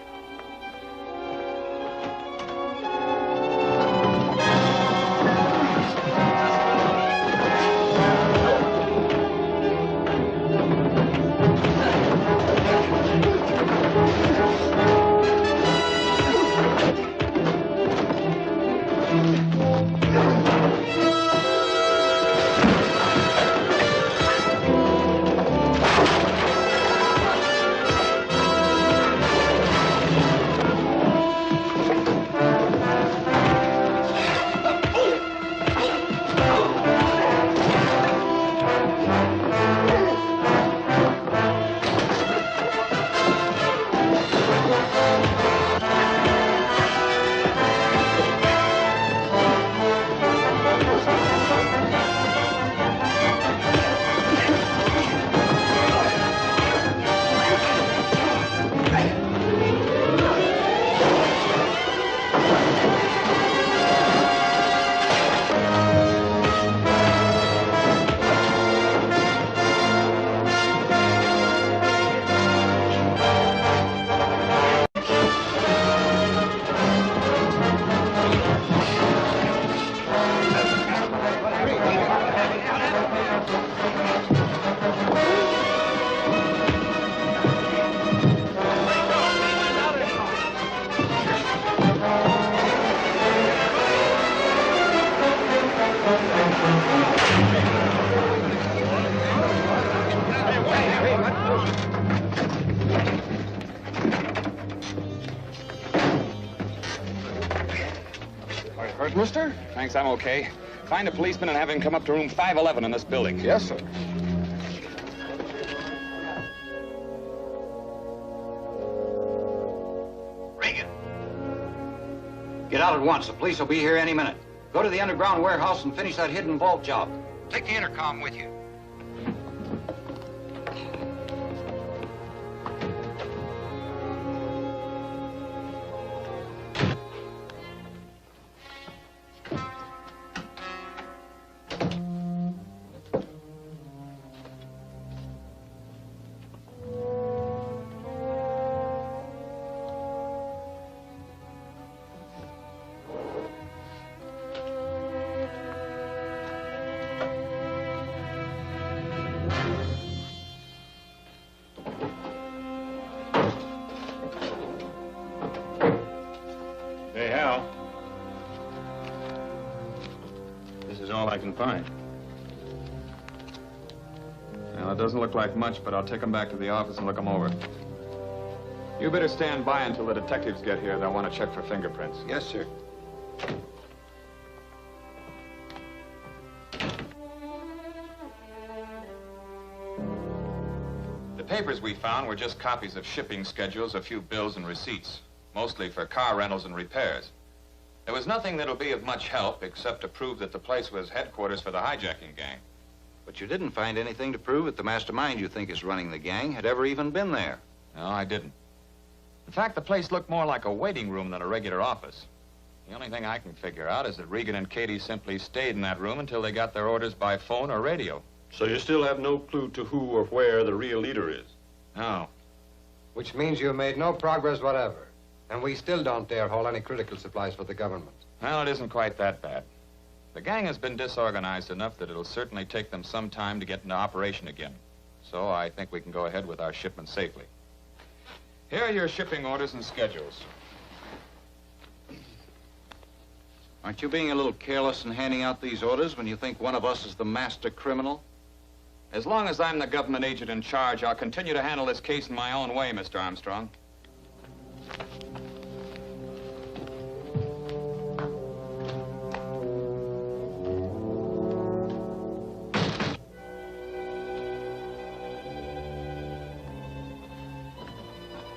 right, mister? Thanks, I'm okay. Find a policeman and have him come up to room 511 in this building. Yes, sir. Regan! Get out at once. The police will be here any minute. Go to the underground warehouse and finish that hidden vault job. Take the intercom with you. Hey, Hal. This is all I can find. Well, it doesn't look like much, but I'll take them back to the office and look them over. You better stand by until the detectives get here. They'll want to check for fingerprints. Yes, sir. The papers we found were just copies of shipping schedules, a few bills and receipts, mostly for car rentals and repairs. There was nothing that'll be of much help except to prove that the place was headquarters for the hijacking gang. But you didn't find anything to prove that the mastermind you think is running the gang had ever even been there. No, I didn't. In fact, the place looked more like a waiting room than a regular office. The only thing I can figure out is that Regan and Katie simply stayed in that room until they got their orders by phone or radio. So you still have no clue to who or where the real leader is? No. Which means you made no progress whatever. And we still don't dare haul any critical supplies for the government. Well, it isn't quite that bad. The gang has been disorganized enough that it'll certainly take them some time to get into operation again. So I think we can go ahead with our shipment safely. Here are your shipping orders and schedules. Aren't you being a little careless in handing out these orders when you think one of us is the master criminal? As long as I'm the government agent in charge, I'll continue to handle this case in my own way, Mr. Armstrong.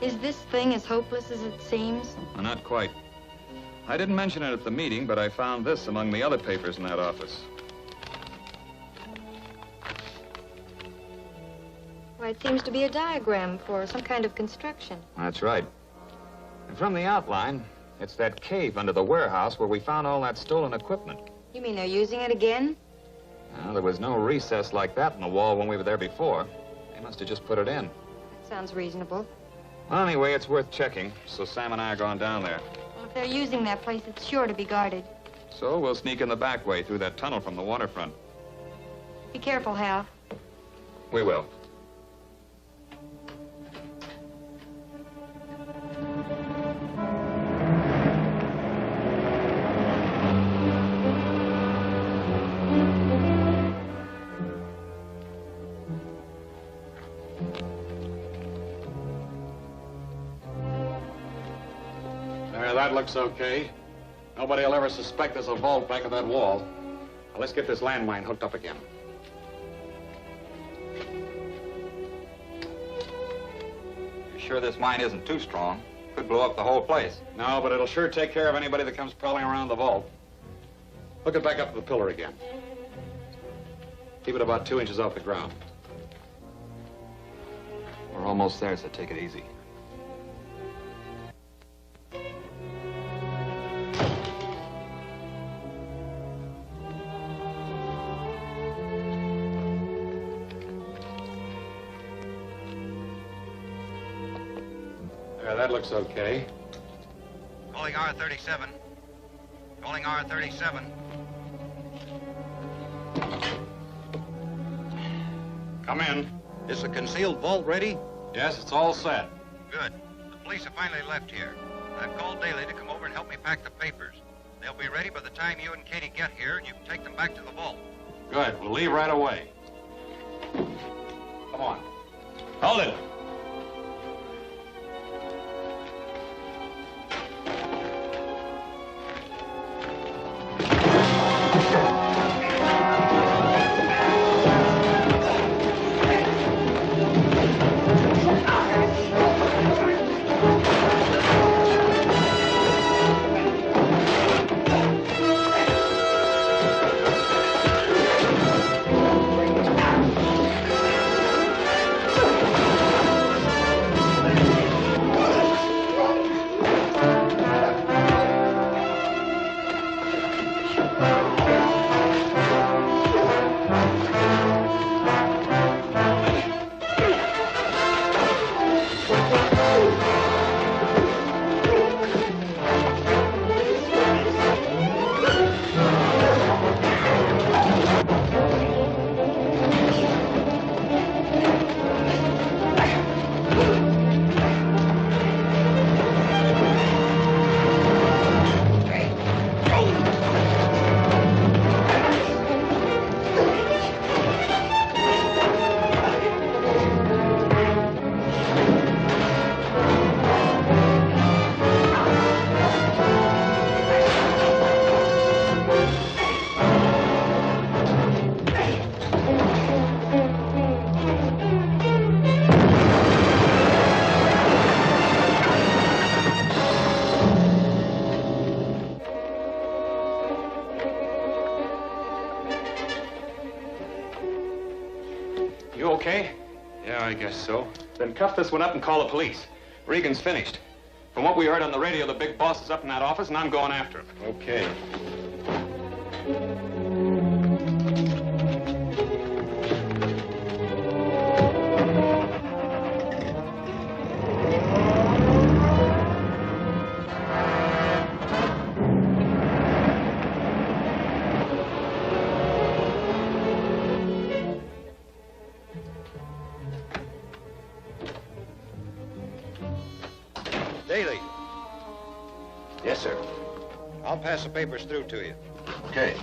Is this thing as hopeless as it seems? Well, not quite. I didn't mention it at the meeting, but I found this among the other papers in that office. Why, it seems to be a diagram for some kind of construction. That's right. And from the outline, it's that cave under the warehouse where we found all that stolen equipment. You mean they're using it again? Well, there was no recess like that in the wall when we were there before. They must have just put it in. That sounds reasonable. Well, anyway, it's worth checking, so Sam and I are going down there. Well, if they're using that place, it's sure to be guarded. So we'll sneak in the back way through that tunnel from the waterfront. Be careful, Hal. We will. That looks okay. Nobody will ever suspect there's a vault back of that wall. Now, let's get this landmine hooked up again. You sure this mine isn't too strong? Could blow up the whole place. No, but it'll sure take care of anybody that comes prowling around the vault. Hook it back up to the pillar again. Keep it about 2 inches off the ground. We're almost there, so take it easy. That looks okay. Calling R37. Calling R37. Come in. Is the concealed vault ready? Yes, it's all set. Good. The police have finally left here. I've called Daly to come over and help me pack the papers. They'll be ready by the time you and Katie get here, and you can take them back to the vault. Good. We'll leave right away. Come on. Hold it. You okay? Yeah, I guess so. Then cuff this one up and call the police. Regan's finished. From what we heard on the radio, the big boss is up in that office, and I'm going after him. Okay. Daly, Yes, sir. I'll pass the papers through to you. Okay.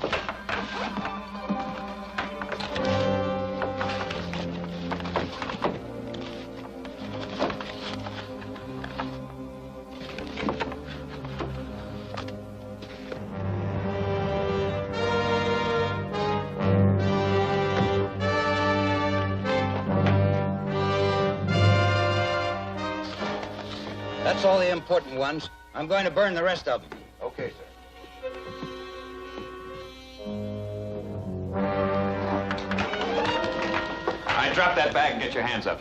That's all the important ones. I'm going to burn the rest of them. Okay, sir. All right, drop that bag and get your hands up.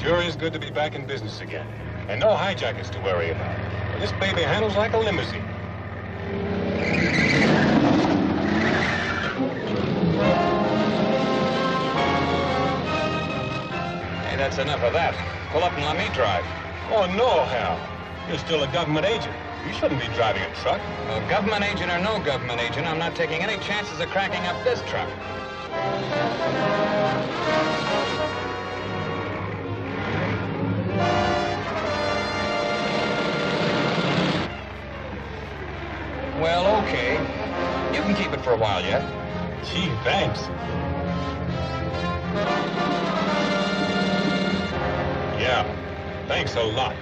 Sure is good to be back in business again. And no hijackers to worry about. And this baby handles like a limousine. Hey, that's enough of that. Pull up and let me drive. Oh, no, Hal. You're still a government agent. You shouldn't be driving a truck. Well, government agent or no government agent, I'm not taking any chances of cracking up this truck. Well, okay. You can keep it for a while yet. Gee, thanks. Yeah, thanks a lot.